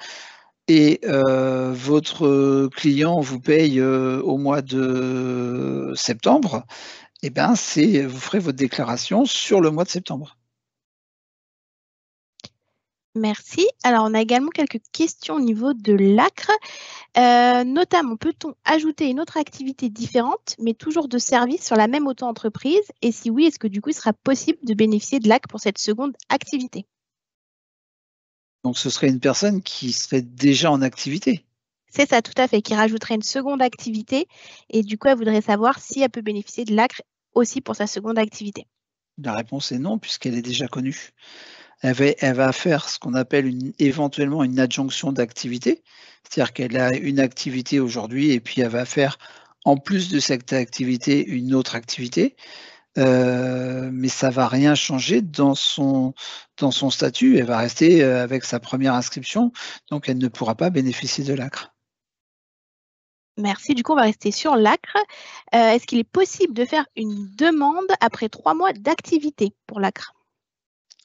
A: et votre client vous paye au mois de septembre. Eh bien, vous ferez votre déclaration sur le mois de septembre.
B: Merci. Alors, on a également quelques questions au niveau de l'ACRE. Notamment, peut-on ajouter une autre activité différente, mais toujours de service sur la même auto-entreprise? Et si oui, est-ce que du coup, il sera possible de bénéficier de l'ACRE pour cette seconde activité?
A: Donc, ce serait une personne qui serait déjà en activité.
B: C'est ça, tout à fait, qui rajouterait une seconde activité. Et du coup, elle voudrait savoir si elle peut bénéficier de l'ACRE aussi pour sa seconde activité.
A: La réponse est non, puisqu'elle est déjà connue. Elle va faire ce qu'on appelle éventuellement une adjonction d'activité, c'est-à-dire qu'elle a une activité aujourd'hui et puis elle va faire en plus de cette activité, une autre activité, mais ça ne va rien changer dans son statut. Elle va rester avec sa première inscription, donc elle ne pourra pas bénéficier de l'ACRE.
B: Merci. Du coup, on va rester sur l'ACRE. Est-ce qu'il est possible de faire une demande après 3 mois d'activité pour l'ACRE?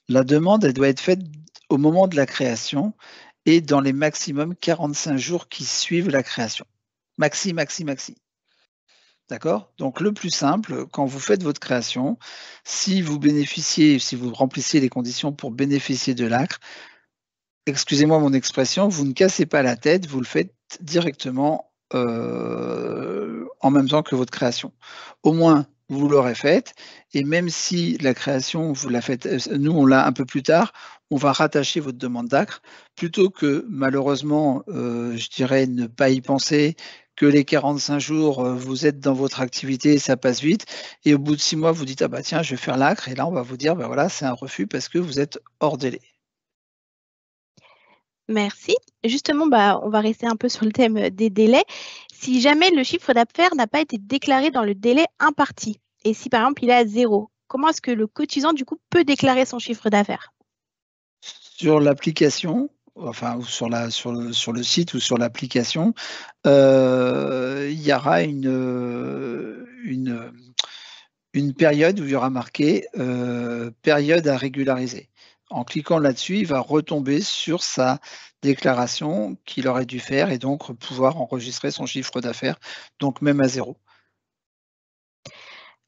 A: La demande, elle doit être faite au moment de la création et dans les maximum 45 jours qui suivent la création. Maxi. D'accord? Donc le plus simple, quand vous faites votre création, si vous remplissez les conditions pour bénéficier de l'ACRE, excusez-moi mon expression, vous ne cassez pas la tête, vous le faites directement en même temps que votre création. Au moins, vous l'aurez faite, et même si la création, vous la faites, nous on l'a un peu plus tard, on va rattacher votre demande d'ACRE, plutôt que malheureusement, je dirais, ne pas y penser, que les 45 jours, vous êtes dans votre activité, ça passe vite, et au bout de 6 mois, vous dites, ah bah tiens, je vais faire l'ACRE, et là on va vous dire, bah voilà, c'est un refus parce que vous êtes hors délai.
B: Merci. Justement, on va rester un peu sur le thème des délais. Si jamais le chiffre d'affaires n'a pas été déclaré dans le délai imparti, et si par exemple il est à 0, comment est-ce que le cotisant du coup peut déclarer son chiffre d'affaires?
A: Sur l'application, enfin ou sur le site ou sur l'application, il y aura une période où il y aura marqué période à régulariser. En cliquant là-dessus, il va retomber sur sa déclaration qu'il aurait dû faire et donc pouvoir enregistrer son chiffre d'affaires, donc même à 0.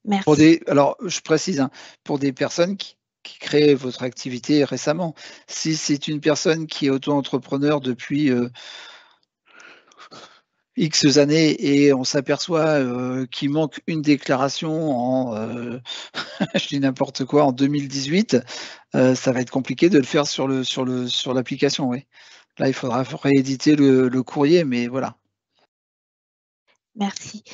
B: Merci.
A: Alors, je précise, hein, pour des personnes qui créent votre activité récemment. Si c'est une personne qui est auto-entrepreneur depuis X années et on s'aperçoit qu'il manque une déclaration je dis n'importe quoi, en 2018, ça va être compliqué de le faire sur l'application, oui. Là, il faudra rééditer le courrier, mais voilà.
B: Merci.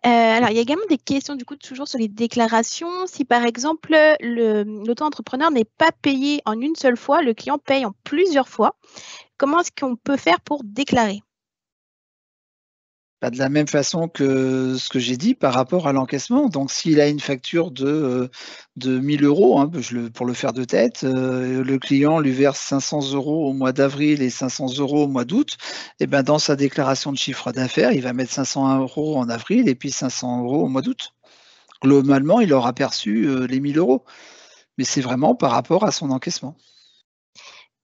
B: Alors, il y a également des questions, du coup, toujours sur les déclarations. Si, par exemple, l'auto-entrepreneur n'est pas payé en une seule fois, le client paye en plusieurs fois, comment est-ce qu'on peut faire pour déclarer?
A: Pas de la même façon que ce que j'ai dit par rapport à l'encaissement. Donc, s'il a une facture de 1 000 €, hein, pour le faire de tête, le client lui verse 500 € au mois d'avril et 500 € au mois d'août, et ben, dans sa déclaration de chiffre d'affaires, il va mettre 500 € en avril et puis 500 € au mois d'août. Globalement, il aura perçu les 1 000 €, mais c'est vraiment par rapport à son encaissement.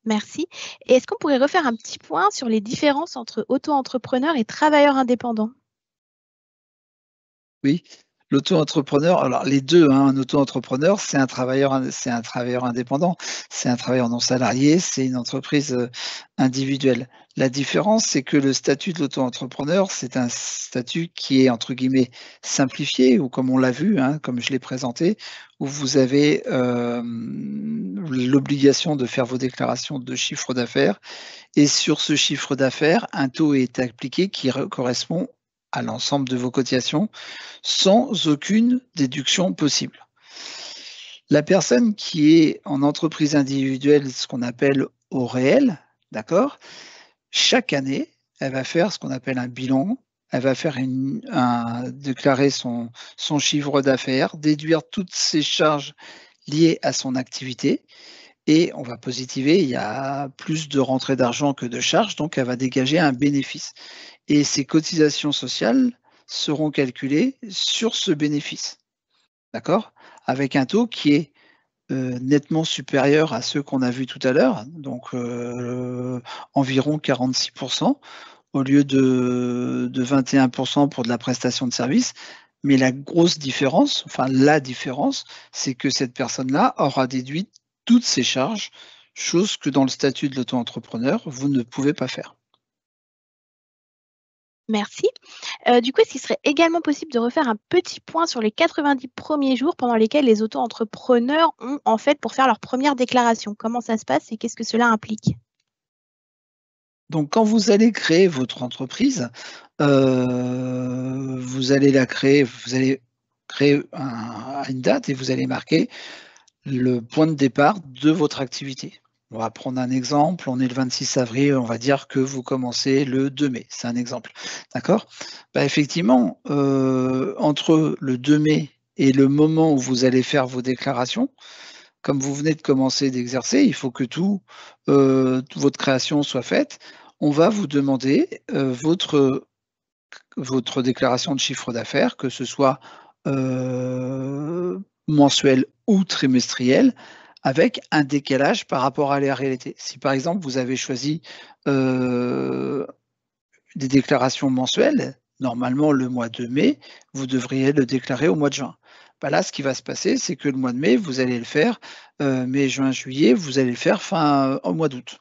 B: Merci. Et est-ce qu'on pourrait refaire un petit point sur les différences entre auto-entrepreneur et travailleur indépendant?
A: Oui, l'auto-entrepreneur, alors les 2, hein, un auto-entrepreneur, c'est un travailleur indépendant, c'est un travailleur non salarié, c'est une entreprise, individuelle. La différence, c'est que le statut de l'auto-entrepreneur, c'est un statut qui est entre guillemets «simplifié» ou comme on l'a vu, hein, comme je l'ai présenté, où vous avez, l'obligation de faire vos déclarations de chiffre d'affaires et sur ce chiffre d'affaires, un taux est appliqué qui correspond à l'ensemble de vos cotisations sans aucune déduction possible. La personne qui est en entreprise individuelle, ce qu'on appelle au réel, d'accord? Chaque année, elle va faire ce qu'on appelle un bilan, elle va faire déclarer son chiffre d'affaires, déduire toutes ses charges liées à son activité et on va positiver, il y a plus de rentrées d'argent que de charges, donc elle va dégager un bénéfice et ses cotisations sociales seront calculées sur ce bénéfice, d'accord? Avec un taux qui est, nettement supérieur à ceux qu'on a vus tout à l'heure, donc environ 46 au lieu de 21 pour de la prestation de service. Mais la grosse différence, enfin la différence, c'est que cette personne-là aura déduit toutes ses charges, chose que dans le statut de l'auto-entrepreneur, vous ne pouvez pas faire.
B: Merci. Du coup, est-ce qu'il serait également possible de refaire un petit point sur les 90 premiers jours pendant lesquels les auto-entrepreneurs ont, en fait, pour faire leur première déclaration? Comment ça se passe et qu'est-ce que cela implique?
A: Donc quand vous allez créer votre entreprise, vous allez créer à une date et vous allez marquer le point de départ de votre activité. On va prendre un exemple, on est le 26 avril, on va dire que vous commencez le 2 mai, c'est un exemple, d'accord? Bah, effectivement, entre le 2 mai et le moment où vous allez faire vos déclarations, comme vous venez de commencer d'exercer, il faut que toute votre création soit faite. On va vous demander, votre déclaration de chiffre d'affaires, que ce soit, mensuelle ou trimestrielle, avec un décalage par rapport à la réalité. Si par exemple vous avez choisi, heu, des déclarations mensuelles, normalement le mois de mai, vous devriez le déclarer au mois de juin. Bah, là, ce qui va se passer, c'est que le mois de mai, vous allez le faire, mai, juin, juillet, vous allez le faire au mois d'août.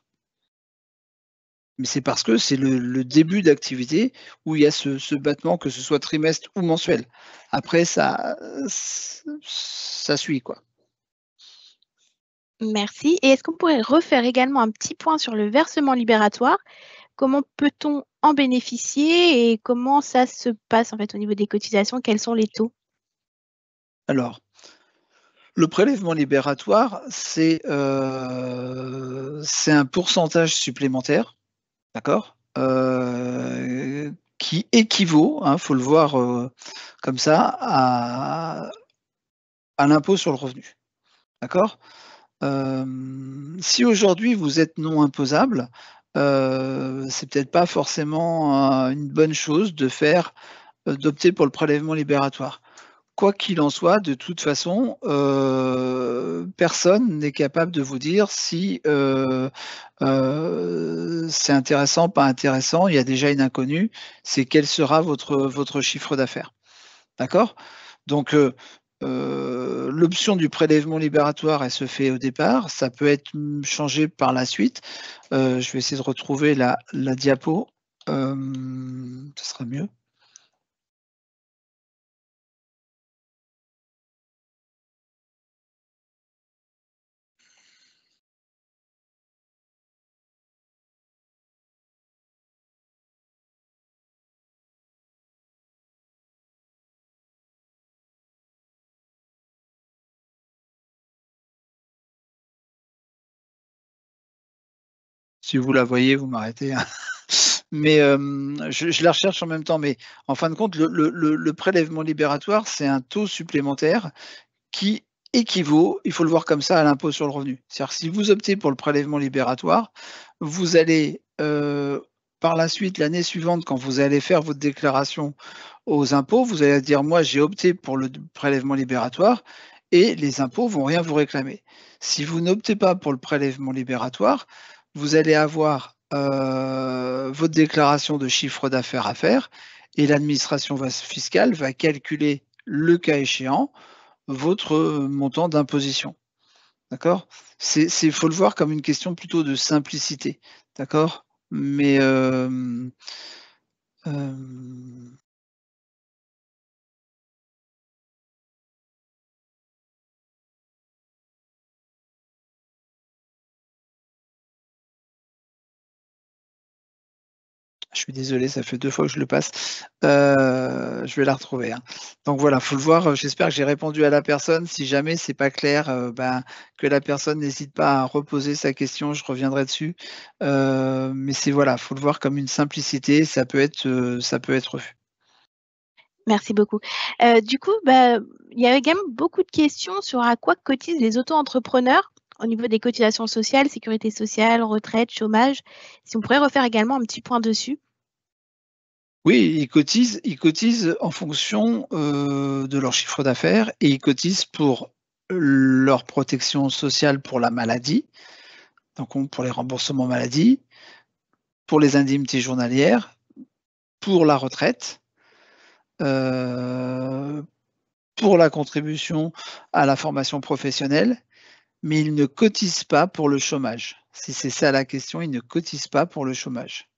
A: Mais c'est parce que c'est le début d'activité où il y a ce battement, que ce soit trimestre ou mensuel. Après ça suit, quoi.
B: Merci. Et est-ce qu'on pourrait refaire également un petit point sur le versement libératoire? Comment peut-on en bénéficier et comment ça se passe en fait au niveau des cotisations? Quels sont les taux?
A: Alors, le prélèvement libératoire, c'est un pourcentage supplémentaire, d'accord? Qui équivaut, hein, faut le voir, comme ça, à l'impôt sur le revenu, d'accord? Si aujourd'hui vous êtes non imposable, c'est peut-être pas forcément, une bonne chose d'opter pour le prélèvement libératoire. Quoi qu'il en soit, de toute façon, personne n'est capable de vous dire si, c'est intéressant, pas intéressant. Il y a déjà une inconnue, c'est quel sera votre chiffre d'affaires. D'accord? Donc, l'option du prélèvement libératoire, elle se fait au départ. Ça peut être, changé par la suite. Je vais essayer de retrouver la diapo. Ce sera mieux. Si vous la voyez, vous m'arrêtez, hein. Mais, je la recherche en même temps, mais en fin de compte, le prélèvement libératoire, c'est un taux supplémentaire qui équivaut, il faut le voir comme ça, à l'impôt sur le revenu. C'est-à-dire que si vous optez pour le prélèvement libératoire, vous allez, par la suite, l'année suivante, quand vous allez faire votre déclaration aux impôts, vous allez dire: «Moi, j'ai opté pour le prélèvement libératoire», et les impôts vont rien vous réclamer. Si vous n'optez pas pour le prélèvement libératoire, vous allez avoir, votre déclaration de chiffre d'affaires à faire, et l'administration fiscale va calculer, le cas échéant, votre, montant d'imposition. D'accord? Faut le voir comme une question plutôt de simplicité. D'accord? Mais, hem Je suis désolé, ça fait 2 fois que je le passe. Je vais la retrouver, hein. Donc voilà, faut le voir, j'espère que j'ai répondu à la personne. Si jamais c'est pas clair, ben, que la personne n'hésite pas à reposer sa question, je reviendrai dessus. Mais voilà, faut le voir comme une simplicité, ça peut être vu.
B: Merci beaucoup. Du coup, bah, il y a également beaucoup de questions sur à quoi cotisent les auto-entrepreneurs au niveau des cotisations sociales, sécurité sociale, retraite, chômage. Si on pourrait refaire également un petit point dessus?
A: Oui, ils cotisent en fonction, de leur chiffre d'affaires, et ils cotisent pour leur protection sociale pour la maladie, donc pour les remboursements maladie, pour les indemnités journalières, pour la retraite, heu, pour la contribution à la formation professionnelle, mais ils ne cotisent pas pour le chômage. Si c'est ça la question, ils ne cotisent pas pour le chômage.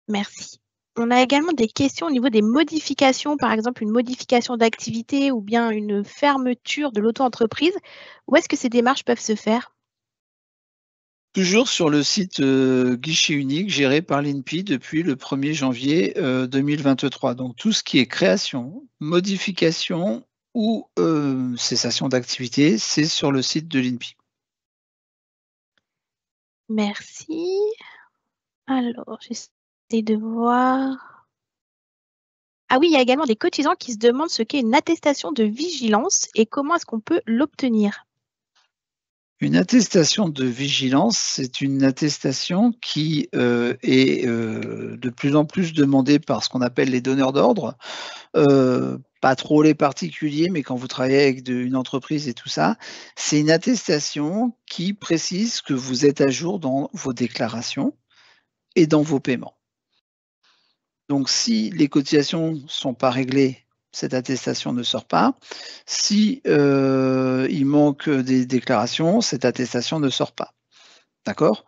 B: Merci. On a également des questions au niveau des modifications, par exemple une modification d'activité ou bien une fermeture de l'auto-entreprise. Où est-ce que ces démarches peuvent se faire?
A: Toujours sur le site, guichet unique géré par l'INPI depuis le 1er janvier, 2023. Donc tout ce qui est création, modification ou, cessation d'activité, c'est sur le site de l'INPI.
B: Merci. Alors, j'essaie de voir. Ah oui, il y a également des cotisants qui se demandent ce qu'est une attestation de vigilance et comment est-ce qu'on peut l'obtenir.
A: Une attestation de vigilance, c'est une attestation qui est de plus en plus demandée par ce qu'on appelle les donneurs d'ordre. Pas trop les particuliers, mais quand vous travaillez avec une entreprise et tout ça, c'est une attestation qui précise que vous êtes à jour dans vos déclarations et dans vos paiements. Donc si les cotisations ne sont pas réglées, cette attestation ne sort pas. Si il manque des déclarations, cette attestation ne sort pas. D'accord?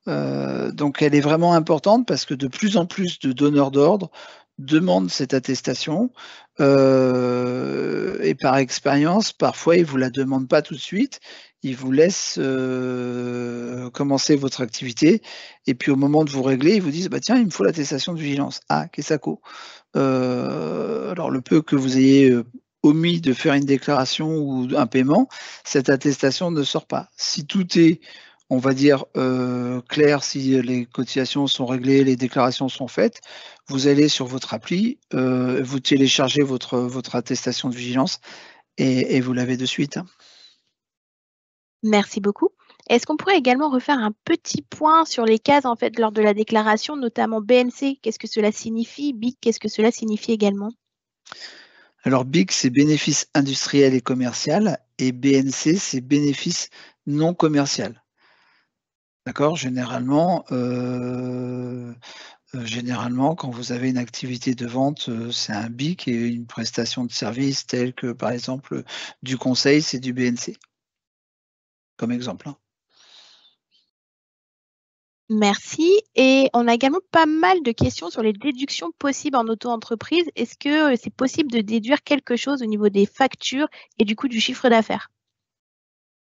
A: Donc elle est vraiment importante parce que de plus en plus de donneurs d'ordre demandent cette attestation et par expérience, parfois ils ne vous la demandent pas tout de suite, ils vous laissent commencer votre activité et puis au moment de vous régler, ils vous disent bah, tiens, il me faut l'attestation de vigilance. Ah, qu'est-ce que ça coûte? Alors le peu que vous ayez omis de faire une déclaration ou un paiement, cette attestation ne sort pas. Si tout est on va dire, clair, si les cotisations sont réglées, les déclarations sont faites, vous allez sur votre appli, vous téléchargez votre attestation de vigilance et vous l'avez de suite, hein.
B: Merci beaucoup. Est-ce qu'on pourrait également refaire un petit point sur les cases en fait lors de la déclaration, notamment BNC, qu'est-ce que cela signifie? BIC, qu'est-ce que cela signifie également?
A: Alors BIC, c'est bénéfice industriel et commercial et BNC, c'est bénéfice non commercial. D'accord? Généralement, quand vous avez une activité de vente, c'est un BIC et une prestation de service telle que, par exemple, du conseil, c'est du BNC, comme exemple, hein.
B: Merci. Et on a également pas mal de questions sur les déductions possibles en auto-entreprise. Est-ce que c'est possible de déduire quelque chose au niveau des factures et du coup du chiffre d'affaires?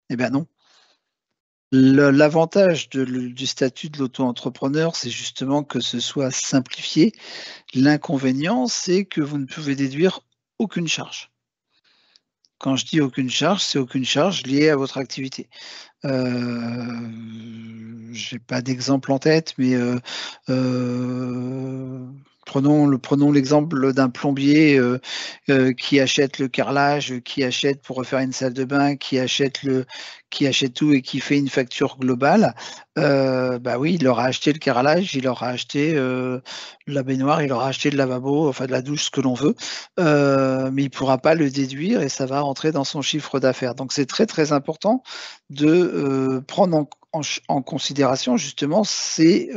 A: Eh bien non. L'avantage du statut de l'auto-entrepreneur, c'est justement que ce soit simplifié. L'inconvénient, c'est que vous ne pouvez déduire aucune charge. Quand je dis aucune charge, c'est aucune charge liée à votre activité. J'ai pas d'exemple en tête, mais prenons l'exemple d'un plombier, qui achète le carrelage, qui achète pour refaire une salle de bain, qui achète tout et qui fait une facture globale. Bah oui, il aura acheté le carrelage, il aura acheté, la baignoire, il aura acheté le lavabo, enfin de la douche, ce que l'on veut, mais il pourra pas le déduire et ça va rentrer dans son chiffre d'affaires. Donc c'est très, très important de prendre en considération justement ces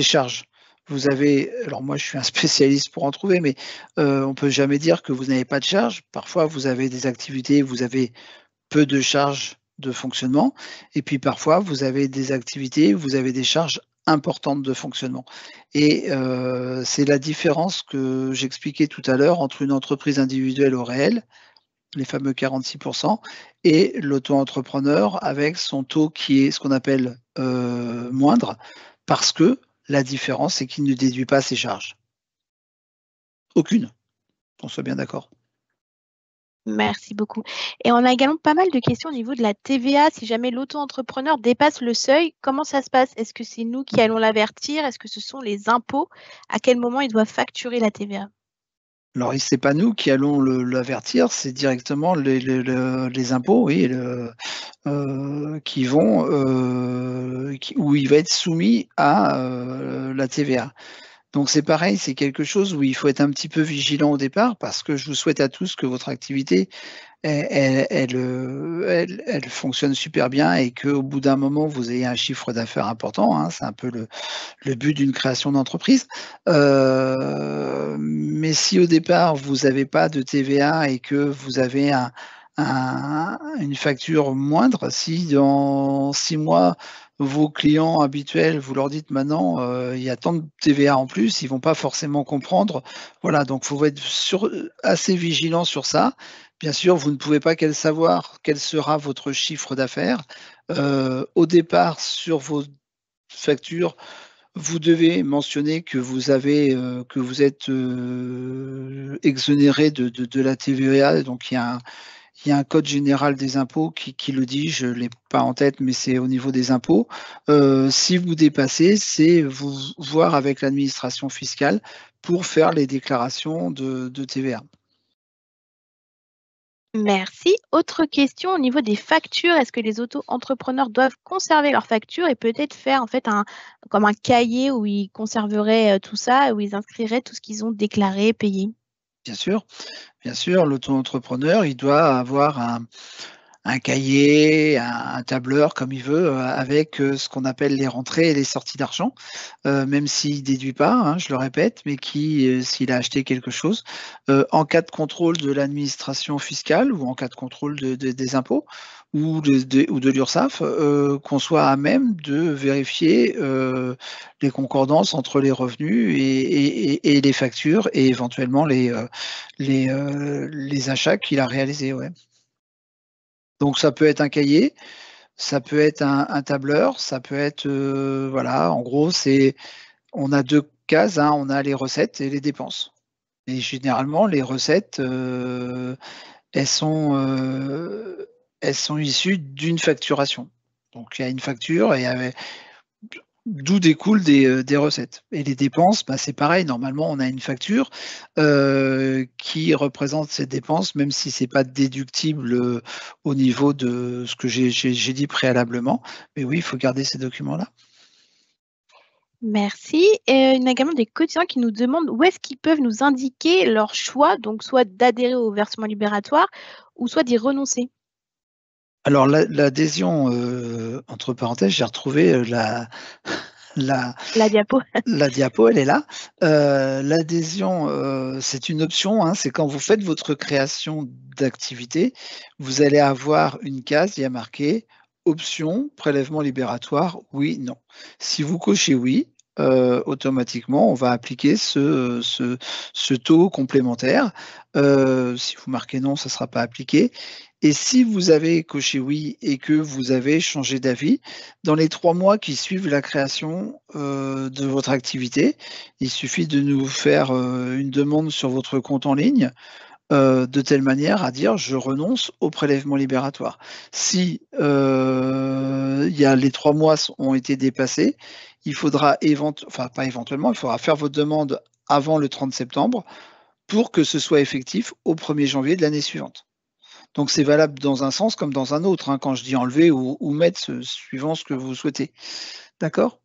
A: charges. Vous avez, alors moi je suis un spécialiste pour en trouver, mais on peut jamais dire que vous n'avez pas de charges. Parfois vous avez des activités, vous avez peu de charges de fonctionnement, et puis parfois vous avez des activités, vous avez des charges importantes de fonctionnement. Et c'est la différence que j'expliquais tout à l'heure entre une entreprise individuelle au réel, les fameux 46%, et l'auto-entrepreneur avec son taux qui est ce qu'on appelle moindre, parce que la différence, c'est qu'il ne déduit pas ses charges. Aucune, qu'on soit bien d'accord.
B: Merci beaucoup. Et on a également pas mal de questions au niveau de la TVA. Si jamais l'auto-entrepreneur dépasse le seuil, comment ça se passe? Est-ce que c'est nous qui allons l'avertir? Est-ce que ce sont les impôts? À quel moment il doit facturer la TVA?
A: Alors, c'est pas nous qui allons l'avertir, c'est directement les impôts, oui, qui vont, où il va être soumis à la TVA. Donc c'est pareil, c'est quelque chose où il faut être un petit peu vigilant au départ parce que je vous souhaite à tous que votre activité elle fonctionne super bien et qu'au bout d'un moment, vous ayez un chiffre d'affaires important, hein. C'est un peu le but d'une création d'entreprise. Mais si au départ, vous n'avez pas de TVA et que vous avez une facture moindre, si dans 6 mois, vos clients habituels, vous leur dites maintenant, il y a tant de TVA en plus, ils ne vont pas forcément comprendre. Voilà, donc il faut être assez vigilant sur ça. Bien sûr, vous ne pouvez pas savoir quel sera votre chiffre d'affaires. Au départ, sur vos factures, vous devez mentionner que vous êtes exonéré de la TVA. Donc il il y a un code général des impôts qui le dit, je ne l'ai pas en tête, mais c'est au niveau des impôts. Si vous dépassez, c'est vous voir avec l'administration fiscale pour faire les déclarations de TVA.
B: Merci. Autre question au niveau des factures. Est-ce que les auto-entrepreneurs doivent conserver leurs factures et peut-être faire en fait comme un cahier où ils conserveraient tout ça, où ils inscriraient tout ce qu'ils ont déclaré, payé?
A: Bien sûr, l'auto-entrepreneur, il doit avoir un cahier, un tableur comme il veut, avec ce qu'on appelle les rentrées et les sorties d'argent, même s'il ne déduit pas, hein, je le répète, mais s'il a acheté quelque chose, en cas de contrôle de l'administration fiscale ou en cas de contrôle des impôts ou de l'URSSAF, qu'on soit à même de vérifier les concordances entre les revenus et les factures et éventuellement les achats qu'il a réalisés. Ouais. Donc ça peut être un cahier, ça peut être un tableur, ça peut être, voilà, en gros, on a 2 cases, hein, on a les recettes et les dépenses. Et généralement, les recettes, elles sont, elles sont issues d'une facturation. Donc il y a une facture et d'où découlent des recettes. Et les dépenses, bah, c'est pareil, normalement, on a une facture qui représente ces dépenses, même si ce n'est pas déductible au niveau de ce que j'ai dit préalablement. Mais oui, il faut garder ces documents-là.
B: Merci. Et il y a également des cotisants qui nous demandent où est-ce qu'ils peuvent nous indiquer leur choix, donc soit d'adhérer au versement libératoire ou soit d'y renoncer.
A: Alors l'adhésion, entre parenthèses, j'ai retrouvé la
B: La diapo.
A: la diapo, elle est là. L'adhésion, c'est une option, hein, c'est quand vous faites votre création d'activité, vous allez avoir une case, il y a marqué option, prélèvement libératoire, oui, non. Si vous cochez oui, automatiquement, on va appliquer ce taux complémentaire. Si vous marquez non, ça ne sera pas appliqué. Et si vous avez coché oui et que vous avez changé d'avis, dans les 3 mois qui suivent la création de votre activité, il suffit de nous faire une demande sur votre compte en ligne de telle manière à dire je renonce au prélèvement libératoire. Si les 3 mois ont été dépassés, il faudra pas éventuellement, il faudra faire votre demande avant le 30 septembre pour que ce soit effectif au 1er janvier de l'année suivante. Donc c'est valable dans un sens comme dans un autre, hein, quand je dis enlever ou mettre, suivant ce que vous souhaitez. D'accord ?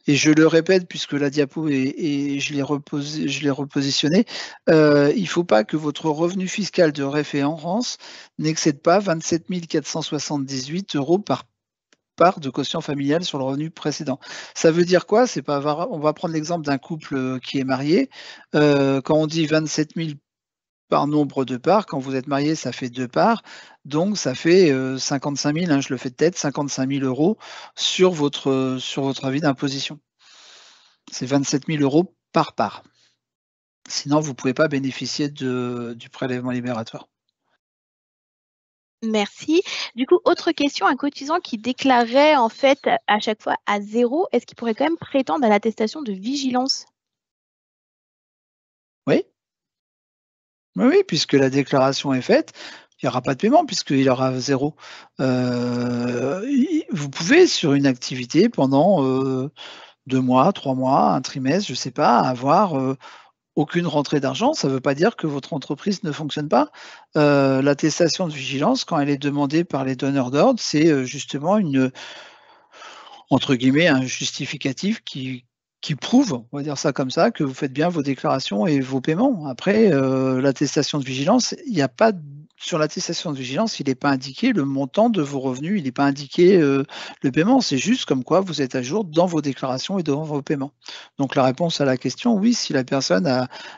A: Et je le répète, puisque la diapo je l'ai repositionnée, il ne faut pas que votre revenu fiscal de référence n'excède pas 27 478 € par part de quotient familial sur le revenu précédent. Ça veut dire quoi? On va prendre l'exemple d'un couple qui est marié. Quand on dit 27 000 par nombre de parts. Quand vous êtes marié, ça fait 2 parts. Donc, ça fait 55 000, hein, je le fais de tête, 55 000 € sur votre avis d'imposition. C'est 27 000 € par part. Sinon, vous ne pouvez pas bénéficier du prélèvement libératoire.
B: Merci. Du coup, autre question, un cotisant qui déclarait en fait à chaque fois à 0, est-ce qu'il pourrait quand même prétendre à l'attestation de vigilance?
A: Oui? Oui, puisque la déclaration est faite, il n'y aura pas de paiement puisqu'il y aura 0. Vous pouvez, sur une activité, pendant 2 mois, 3 mois, un trimestre, je ne sais pas, avoir aucune rentrée d'argent. Ça ne veut pas dire que votre entreprise ne fonctionne pas. L'attestation de vigilance, quand elle est demandée par les donneurs d'ordre, c'est justement entre guillemets, un justificatif qui prouve, on va dire ça comme ça, que vous faites bien vos déclarations et vos paiements. Après, l'attestation de vigilance, il n'y a pas sur l'attestation de vigilance, il n'est pas indiqué le montant de vos revenus, il n'est pas indiqué le paiement. C'est juste comme quoi vous êtes à jour dans vos déclarations et dans vos paiements. Donc la réponse à la question, oui, si la personne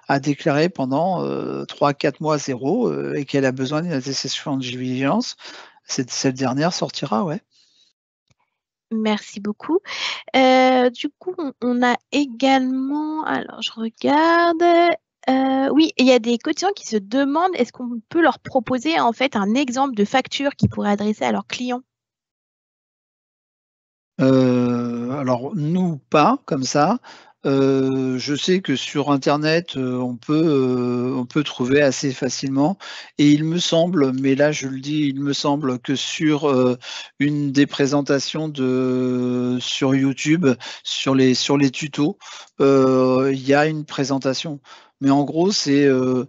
A: a déclaré pendant 3-4 mois 0 et qu'elle a besoin d'une attestation de vigilance, cette dernière sortira, ouais.
B: Merci beaucoup. Du coup, on a également, alors je regarde, oui, il y a des cotisants qui se demandent est-ce qu'on peut leur proposer en fait un exemple de facture qu'ils pourraient adresser à leurs clients?
A: Alors nous pas comme ça. Je sais que sur internet, on peut trouver assez facilement et il me semble, mais là je le dis, il me semble que sur, une des présentations sur YouTube, sur les tutos, il y a une présentation. Mais en gros, c'est le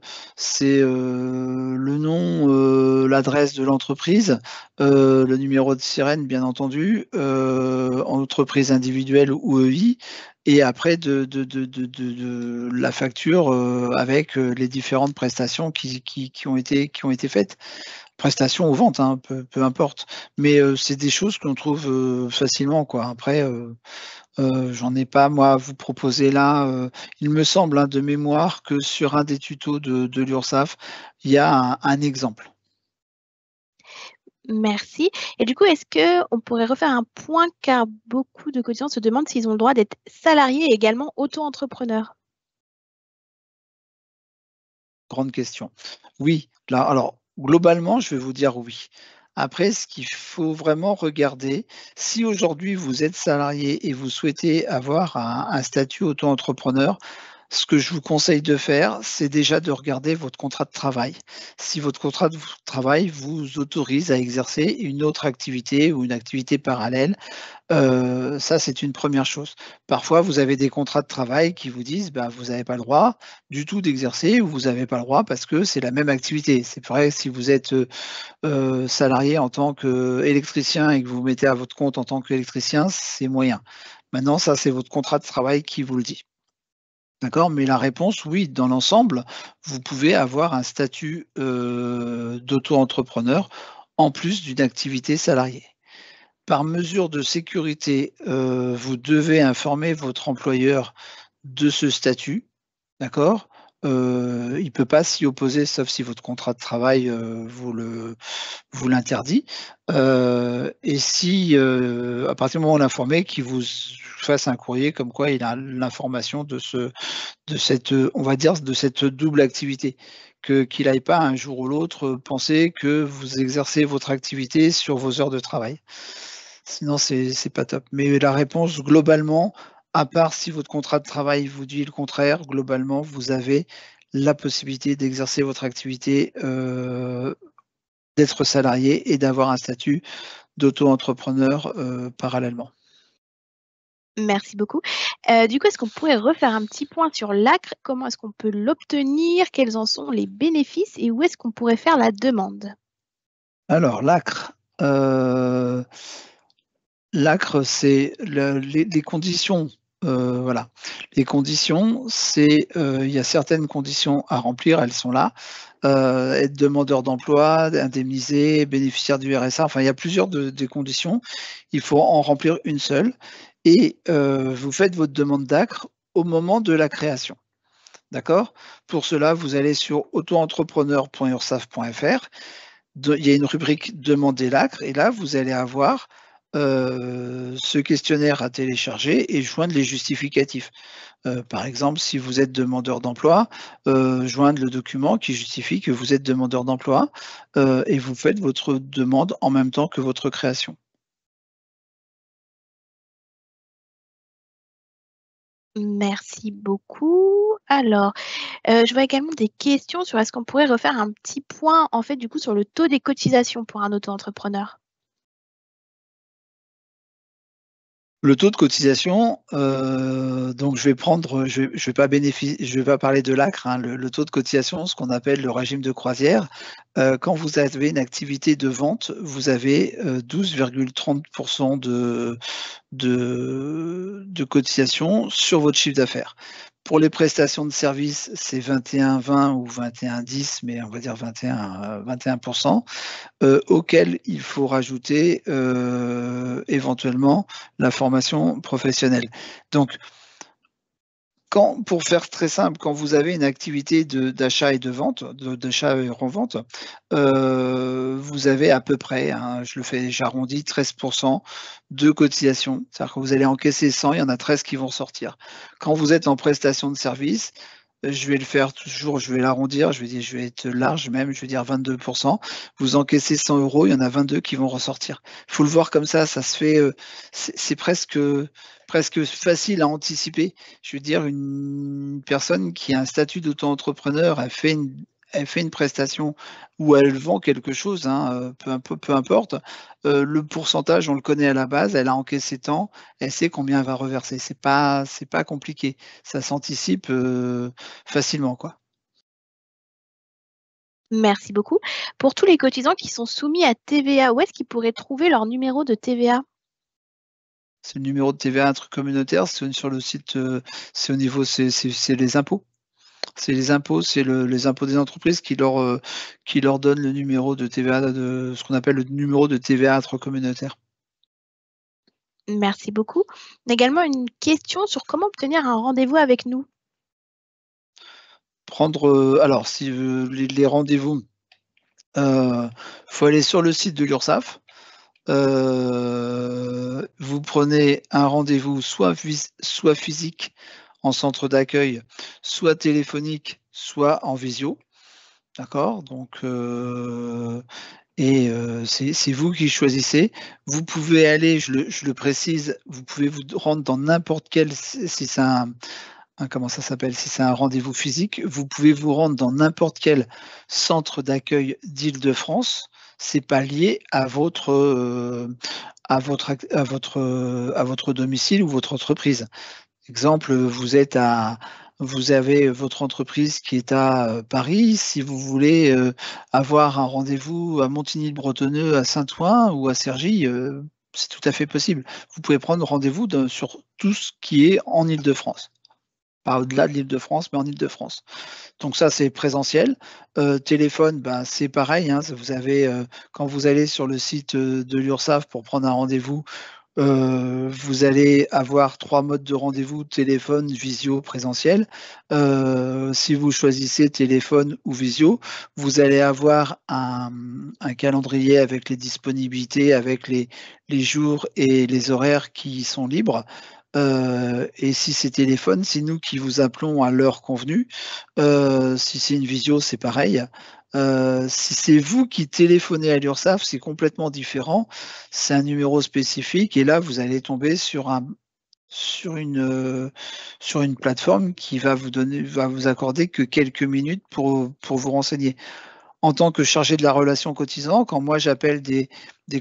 A: nom, l'adresse de l'entreprise, le numéro de sirène bien entendu, entreprise individuelle ou EI, et après de la facture avec les différentes prestations qui ont été faites. Prestations ou ventes, hein, peu importe. Mais c'est des choses qu'on trouve facilement, quoi. Après, j'en ai pas, moi, à vous proposer là. Il me semble, hein, de mémoire, que sur un des tutos de l'URSSAF, il y a un exemple.
B: Merci. Et du coup, est-ce qu'on pourrait refaire un point car beaucoup de cotisants se demandent s'ils ont le droit d'être salariés et également auto-entrepreneurs?
A: Grande question. Oui, là, alors globalement, je vais vous dire oui. Après, ce qu'il faut vraiment regarder, si aujourd'hui vous êtes salarié et vous souhaitez avoir un statut auto-entrepreneur, ce que je vous conseille de faire, c'est déjà de regarder votre contrat de travail. Si votre contrat de travail vous autorise à exercer une autre activité ou une activité parallèle, ça, c'est une première chose. Parfois, vous avez des contrats de travail qui vous disent: «Bah, vous n'avez pas le droit du tout d'exercer» ou «Vous n'avez pas le droit parce que c'est la même activité». C'est vrai, si vous êtes, salarié en tant qu'électricien et que vous vous mettez à votre compte en tant qu'électricien, c'est moyen. Maintenant, ça, c'est votre contrat de travail qui vous le dit. D'accord? Mais la réponse, oui, dans l'ensemble, vous pouvez avoir un statut, d'auto-entrepreneur en plus d'une activité salariée. Par mesure de sécurité, vous devez informer votre employeur de ce statut, d'accord? Il ne peut pas s'y opposer sauf si votre contrat de travail, vous l'interdit. Et si, à partir du moment où l'informé, qu'il vous fasse un courrier comme quoi il a l'information de cette, on va dire, de cette double activité. Qu'il n'aille pas un jour ou l'autre, penser que vous exercez votre activité sur vos heures de travail. Sinon, c'est pas top. Mais la réponse globalement, à part si votre contrat de travail vous dit le contraire, globalement, vous avez la possibilité d'exercer votre activité, d'être salarié et d'avoir un statut d'auto-entrepreneur, parallèlement.
B: Merci beaucoup. Du coup, est-ce qu'on pourrait refaire un petit point sur l'ACRE? Comment est-ce qu'on peut l'obtenir? Quels en sont les bénéfices et où est-ce qu'on pourrait faire la demande?
A: Alors l'ACRE, c'est les conditions, voilà. Les conditions, c'est, il y a certaines conditions à remplir, elles sont là. Être demandeur d'emploi, indemnisé, bénéficiaire du RSA, enfin il y a plusieurs des conditions. Il faut en remplir une seule et vous faites votre demande d'ACRE au moment de la création. D'accord? Pour cela, vous allez sur autoentrepreneur.ursaf.fr. Il y a une rubrique «Demander l'ACRE» et là, vous allez avoir, ce questionnaire à télécharger et joindre les justificatifs. Par exemple, si vous êtes demandeur d'emploi, joindre le document qui justifie que vous êtes demandeur d'emploi, et vous faites votre demande en même temps que votre création.
B: Merci beaucoup. Alors, je vois également des questions sur est-ce qu'on pourrait refaire un petit point, en fait, du coup, sur le taux des cotisations pour un auto-entrepreneur?
A: Le taux de cotisation, donc je vais pas parler de l'ACRE, hein. Le taux de cotisation, ce qu'on appelle le régime de croisière, quand vous avez une activité de vente, vous avez, 12,30 de cotisation sur votre chiffre d'affaires. Pour les prestations de services, c'est 21,20 ou 21,10, mais on va dire 21 auquel il faut rajouter, éventuellement la formation professionnelle. Donc pour faire très simple, quand vous avez une activité d'achat et de vente, d'achat et revente, vous avez à peu près, hein, j'arrondis 13 de cotisation. C'est-à-dire que vous allez encaisser 100, il y en a 13 qui vont sortir. Quand vous êtes en prestation de service, je vais le faire toujours, je vais l'arrondir, je vais être large même, je vais dire 22%. Vous encaissez 100 €, il y en a 22 qui vont ressortir. Il faut le voir comme ça se fait, c'est presque facile à anticiper. Je veux dire, une personne qui a un statut d'auto-entrepreneur, elle fait une prestation où elle vend quelque chose, hein, peu importe, le pourcentage, on le connaît à la base, elle a encaissé tant, elle sait combien elle va reverser. C'est pas compliqué. Ça s'anticipe, facilement, quoi.
B: Merci beaucoup. Pour tous les cotisants qui sont soumis à TVA, où est-ce qu'ils pourraient trouver leur numéro de TVA?
A: C'est le numéro de TVA intracommunautaire, c'est sur le site, c'est au niveau c'est les impôts. C'est les impôts, c'est les impôts des entreprises qui leur donnent le numéro de TVA de ce qu'on appelle le numéro de TVA intracommunautaire.
B: Merci beaucoup. On a également une question sur comment obtenir un rendez-vous avec nous.
A: Alors si, les rendez-vous, faut aller sur le site de l'Urssaf. Vous prenez un rendez-vous soit physique en centre d'accueil, soit téléphonique, soit en visio. D'accord? Donc c'est vous qui choisissez. Vous pouvez aller, je le précise, vous pouvez vous rendre dans n'importe quel si c'est comment ça s'appelle? Si c'est un rendez-vous physique, vous pouvez vous rendre dans n'importe quel centre d'accueil d'Île-de-France. C'est pas lié à votre domicile ou votre entreprise. Exemple, vous avez votre entreprise qui est à, Paris. Si vous voulez, avoir un rendez-vous à Montigny-le-Bretonneux, à Saint-Ouen ou à Cergy, c'est tout à fait possible. Vous pouvez prendre rendez-vous sur tout ce qui est en Île-de-France. Pas au-delà de l'Île-de-France, mais en Île-de-France. Donc ça, c'est présentiel. Téléphone, ben, c'est pareil, hein, vous avez, quand vous allez sur le site, de l'Urssaf pour prendre un rendez-vous, vous allez avoir 3 modes de rendez-vous: téléphone, visio, présentiel. Si vous choisissez téléphone ou visio, vous allez avoir un calendrier avec les disponibilités, avec les jours et les horaires qui sont libres. Et si c'est téléphone, c'est nous qui vous appelons à l'heure convenue. Si c'est une visio, c'est pareil. Si c'est vous qui téléphonez à l'Urssaf, c'est complètement différent. C'est un numéro spécifique et là, vous allez tomber sur une plateforme qui va vous accorder que quelques minutes pour vous renseigner. En tant que chargé de la relation cotisant, quand moi j'appelle des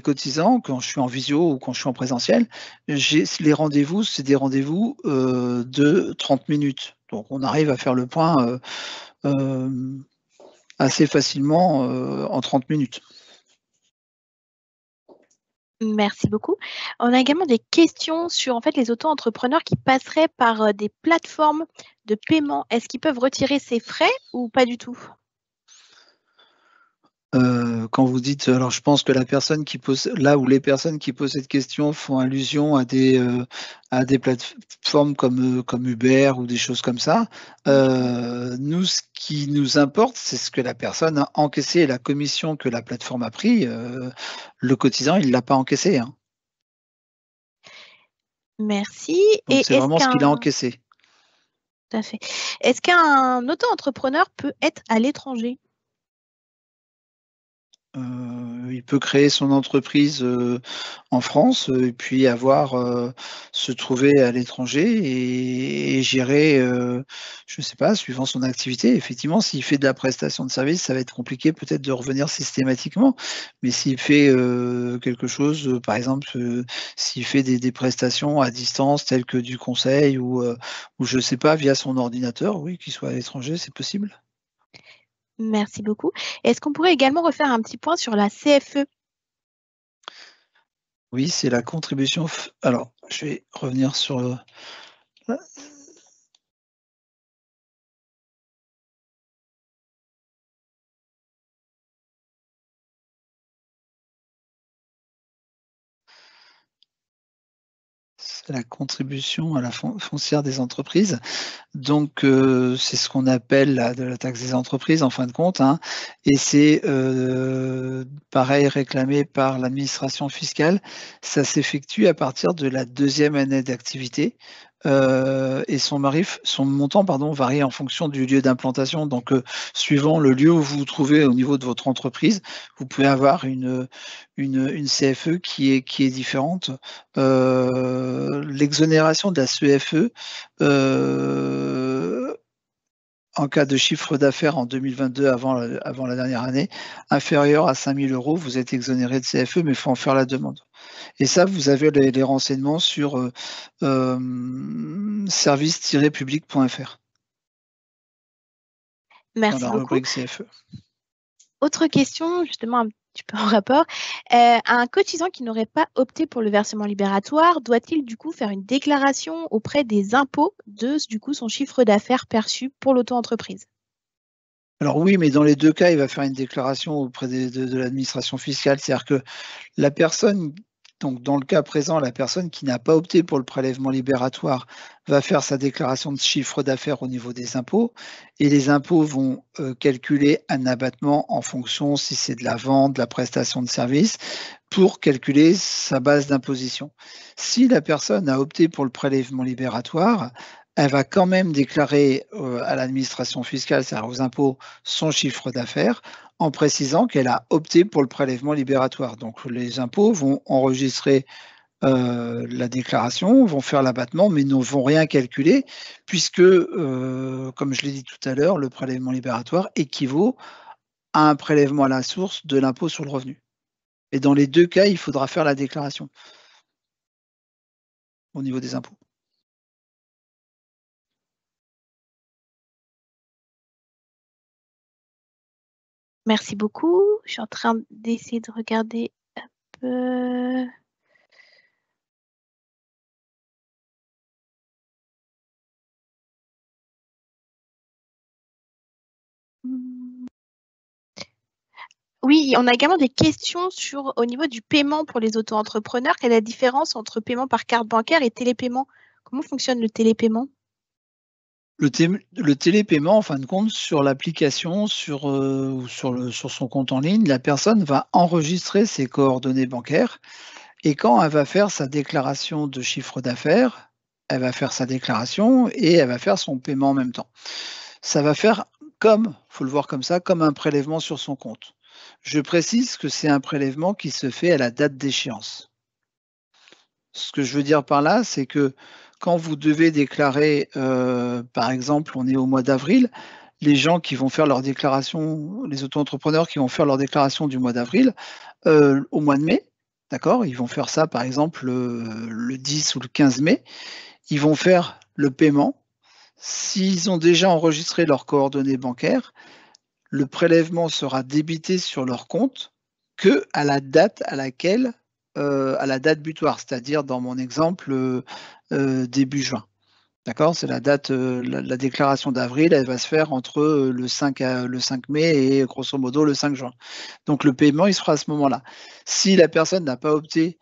A: cotisants, quand je suis en visio ou quand je suis en présentiel, les rendez-vous, c'est des rendez-vous, de 30 minutes. Donc on arrive à faire le point, assez facilement, en 30 minutes.
B: Merci beaucoup. On a également des questions sur en fait les auto-entrepreneurs qui passeraient par des plateformes de paiement. Est-ce qu'ils peuvent retirer ces frais ou pas du tout?
A: Quand vous dites, alors je pense que la personne qui pose là où les personnes qui posent cette question font allusion à des plateformes comme Uber ou des choses comme ça. Nous, ce qui nous importe, c'est ce que la personne a encaissé et la commission que la plateforme a pris, le cotisant, il l'a pas encaissé, hein.
B: Merci.
A: Donc
B: Et
A: c'est vraiment ce qu'il a encaissé.
B: tout à fait. Est-ce qu'un auto-entrepreneur peut être à l'étranger?
A: Il peut créer son entreprise, en France, et puis se trouver à l'étranger et gérer, je ne sais pas, suivant son activité. Effectivement, s'il fait de la prestation de service, ça va être compliqué peut-être de revenir systématiquement. Mais s'il fait, quelque chose, par exemple, s'il fait des prestations à distance telles que du conseil ou je ne sais pas, via son ordinateur, oui, qu'il soit à l'étranger, c'est possible.
B: Merci beaucoup. Est-ce qu'on pourrait également refaire un petit point sur la CFE?
A: Oui, c'est la contribution alors, je vais revenir sur, c'est la contribution à la foncière des entreprises. Donc, c'est ce qu'on appelle de la taxe des entreprises en fin de compte, hein, et c'est, pareil réclamé par l'administration fiscale. Ça s'effectue à partir de la 2e année d'activité. et son montant varie en fonction du lieu d'implantation. Donc, suivant le lieu où vous vous trouvez au niveau de votre entreprise, vous pouvez avoir une CFE qui est différente. L'exonération de la CFE, en cas de chiffre d'affaires en 2022 avant la dernière année, inférieur à 5 000 €, vous êtes exonéré de CFE, mais il faut en faire la demande. Et ça, vous avez les renseignements sur service-public.fr dans
B: Merci
A: la
B: beaucoup.
A: rubrique CFE.
B: Autre question, justement un petit peu en rapport. Un cotisant qui n'aurait pas opté pour le versement libératoire, doit-il du coup faire une déclaration auprès des impôts de du coup son chiffre d'affaires perçu pour l'auto-entreprise?
A: Alors oui, mais dans les 2 cas, il va faire une déclaration auprès de l'administration fiscale. C'est-à-dire que la personne, donc dans le cas présent, la personne qui n'a pas opté pour le prélèvement libératoire va faire sa déclaration de chiffre d'affaires au niveau des impôts et les impôts vont calculer un abattement en fonction si c'est de la vente, de la prestation de service, pour calculer sa base d'imposition. Si la personne a opté pour le prélèvement libératoire, elle va quand même déclarer à l'administration fiscale, c'est-à-dire aux impôts, son chiffre d'affaires en précisant qu'elle a opté pour le prélèvement libératoire. Donc les impôts vont enregistrer la déclaration, vont faire l'abattement, mais ne vont rien calculer puisque, comme je l'ai dit tout à l'heure, le prélèvement libératoire équivaut à un prélèvement à la source de l'impôt sur le revenu. Et dans les 2 cas, il faudra faire la déclaration au niveau des impôts.
B: Merci beaucoup. Je suis en train d'essayer de regarder un peu. Oui, on a également des questions au niveau du paiement pour les auto-entrepreneurs. Quelle est la différence entre paiement par carte bancaire et télépaiement? Comment fonctionne le télépaiement?
A: Le télépaiement, en fin de compte, sur l'application, ou sur son compte en ligne, la personne va enregistrer ses coordonnées bancaires et quand elle va faire sa déclaration de chiffre d'affaires, elle va faire sa déclaration et elle va faire son paiement en même temps. Ça va faire faut le voir comme ça, comme un prélèvement sur son compte. Je précise que c'est un prélèvement qui se fait à la date d'échéance. Ce que je veux dire par là, c'est que quand vous devez déclarer, par exemple, on est au mois d'avril, les gens qui vont faire leur déclaration, les auto-entrepreneurs qui vont faire leur déclaration du mois d'avril, au mois de mai, d'accord? Ils vont faire ça, par exemple, le 10 ou le 15 mai. Ils vont faire le paiement. S'ils ont déjà enregistré leurs coordonnées bancaires, le prélèvement sera débité sur leur compte qu'à la date à laquelle, à la date butoir, c'est-à-dire dans mon exemple, début juin. D'accord? C'est la date, la déclaration d'avril, elle va se faire entre, le 5 mai et grosso modo le 5 juin. Donc le paiement, il se fera à ce moment-là. Si la personne n'a pas opté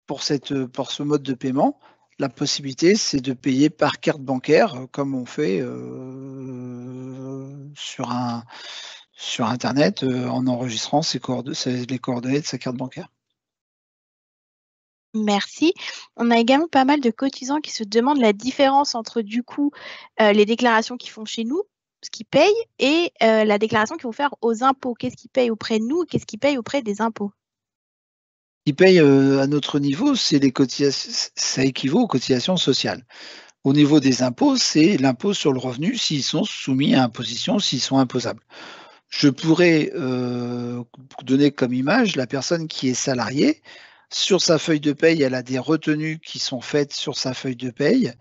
A: pour ce mode de paiement, la possibilité, c'est de payer par carte bancaire, comme on fait, sur internet, en enregistrant les coordonnées de sa carte bancaire.
B: Merci. On a également pas mal de cotisants qui se demandent la différence entre du coup les déclarations qu'ils font chez nous, ce qu'ils payent, et la déclaration qu'ils vont faire aux impôts. Qu'est-ce qu'ils payent auprès de nous et qu'est-ce qu'ils payent auprès des impôts?
A: Qui paye, à notre niveau, c'est les cotisations, ça équivaut aux cotisations sociales. Au niveau des impôts, c'est l'impôt sur le revenu s'ils sont soumis à imposition, s'ils sont imposables. Je pourrais donner comme image la personne qui est salariée. Sur sa feuille de paye, elle a des retenues qui sont faites sur sa feuille de paye,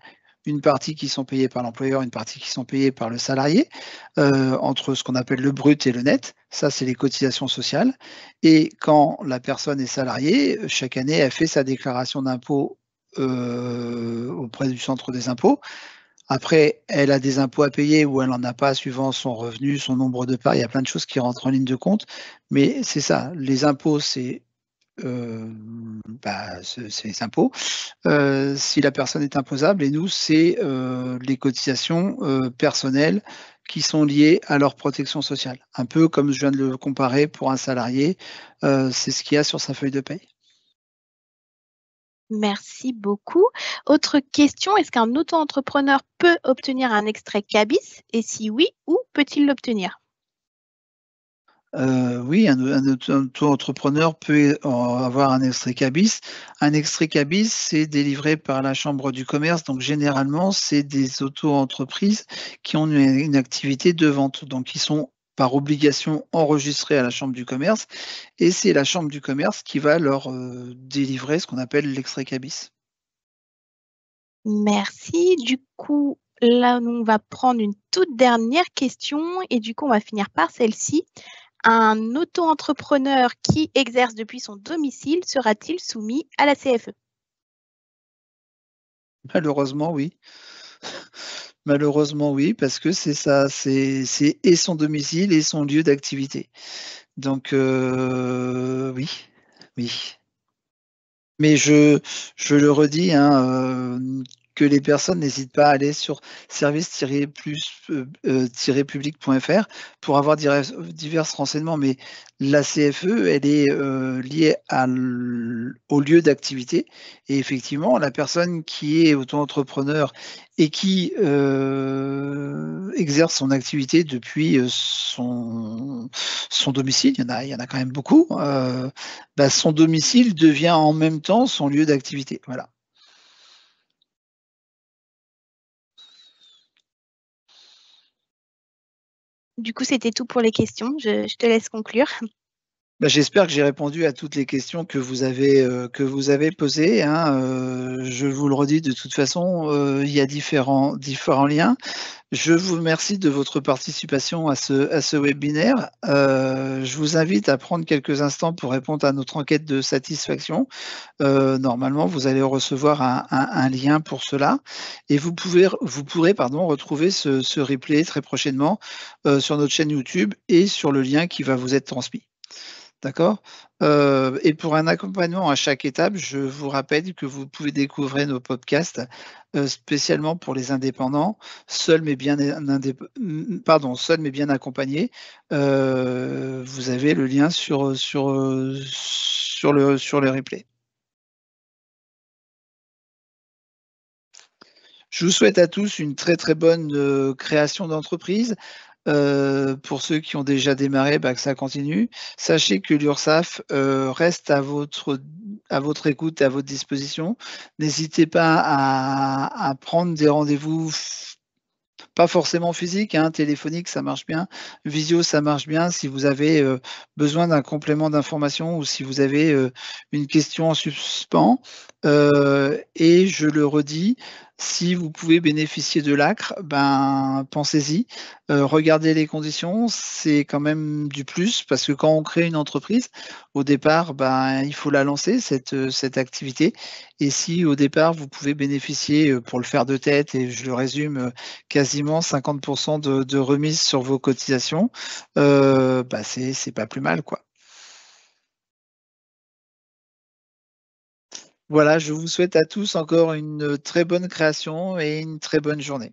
A: une partie qui sont payées par l'employeur, une partie qui sont payées par le salarié, entre ce qu'on appelle le brut et le net. Ça, c'est les cotisations sociales. Et quand la personne est salariée, chaque année, elle fait sa déclaration d'impôt auprès du centre des impôts. Après, elle a des impôts à payer ou elle n'en a pas suivant son revenu, son nombre de parts. Il y a plein de choses qui rentrent en ligne de compte. Mais c'est ça, les impôts, c'est les impôts. Si la personne est imposable, et nous, c'est les cotisations personnelles qui sont liées à leur protection sociale. Un peu comme je viens de le comparer pour un salarié, c'est ce qu'il y a sur sa feuille de paye.
B: Merci beaucoup. Autre question, est-ce qu'un auto-entrepreneur peut obtenir un extrait CABIS? Et si oui, où peut-il l'obtenir?
A: Oui, un auto-entrepreneur peut avoir un extrait CABIS. Un extrait CABIS, c'est délivré par la chambre du commerce, donc généralement, c'est des auto-entreprises qui ont une activité de vente. Donc ils sont par obligation enregistrés à la chambre du commerce et c'est la chambre du commerce qui va leur, délivrer ce qu'on appelle l'extrait CABIS.
B: Merci. Du coup, là, on va prendre une toute dernière question et du coup, on va finir par celle-ci. Un auto-entrepreneur qui exerce depuis son domicile sera-t-il soumis à la CFE?
A: Malheureusement, oui. Malheureusement, oui, parce que c'est ça, c'est et son domicile et son lieu d'activité. Donc oui, oui. Mais je le redis, hein, que les personnes n'hésitent pas à aller sur service-public.fr pour avoir divers renseignements. Mais la CFE, elle est, liée au lieu d'activité et effectivement, la personne qui est auto-entrepreneur et qui, exerce son activité depuis, son domicile, il y en a quand même beaucoup, bah, son domicile devient en même temps son lieu d'activité. Voilà.
B: Du coup, c'était tout pour les questions. Je te laisse conclure.
A: Bah, j'espère que j'ai répondu à toutes les questions que vous avez posées, hein. Je vous le redis de toute façon, il y a différents liens. Je vous remercie de votre participation à ce webinaire. Je vous invite à prendre quelques instants pour répondre à notre enquête de satisfaction. Normalement, vous allez recevoir un lien pour cela et vous pourrez pardon, retrouver ce replay très prochainement, sur notre chaîne YouTube et sur le lien qui va vous être transmis. D'accord? Et pour un accompagnement à chaque étape, je vous rappelle que vous pouvez découvrir nos podcasts, spécialement pour les indépendants, seuls mais bien accompagnés. Vous avez le lien sur le replay. Je vous souhaite à tous une très, très bonne, création d'entreprise. Pour ceux qui ont déjà démarré, bah, que ça continue. Sachez que l'URSSAF, reste à votre écoute et à votre disposition. N'hésitez pas à prendre des rendez-vous pas forcément physiques, hein, téléphoniques, ça marche bien. Visio, ça marche bien. Si vous avez, besoin d'un complément d'information ou si vous avez, une question en suspens. Et je le redis, si vous pouvez bénéficier de l'ACRE, ben, pensez-y. Regardez les conditions, c'est quand même du plus parce que quand on crée une entreprise, au départ, ben, il faut la lancer cette activité et si au départ vous pouvez bénéficier, pour le faire de tête et je le résume, quasiment 50 de remise sur vos cotisations, bah, c'est pas plus mal, quoi. Voilà, je vous souhaite à tous encore une très bonne création et une très bonne journée.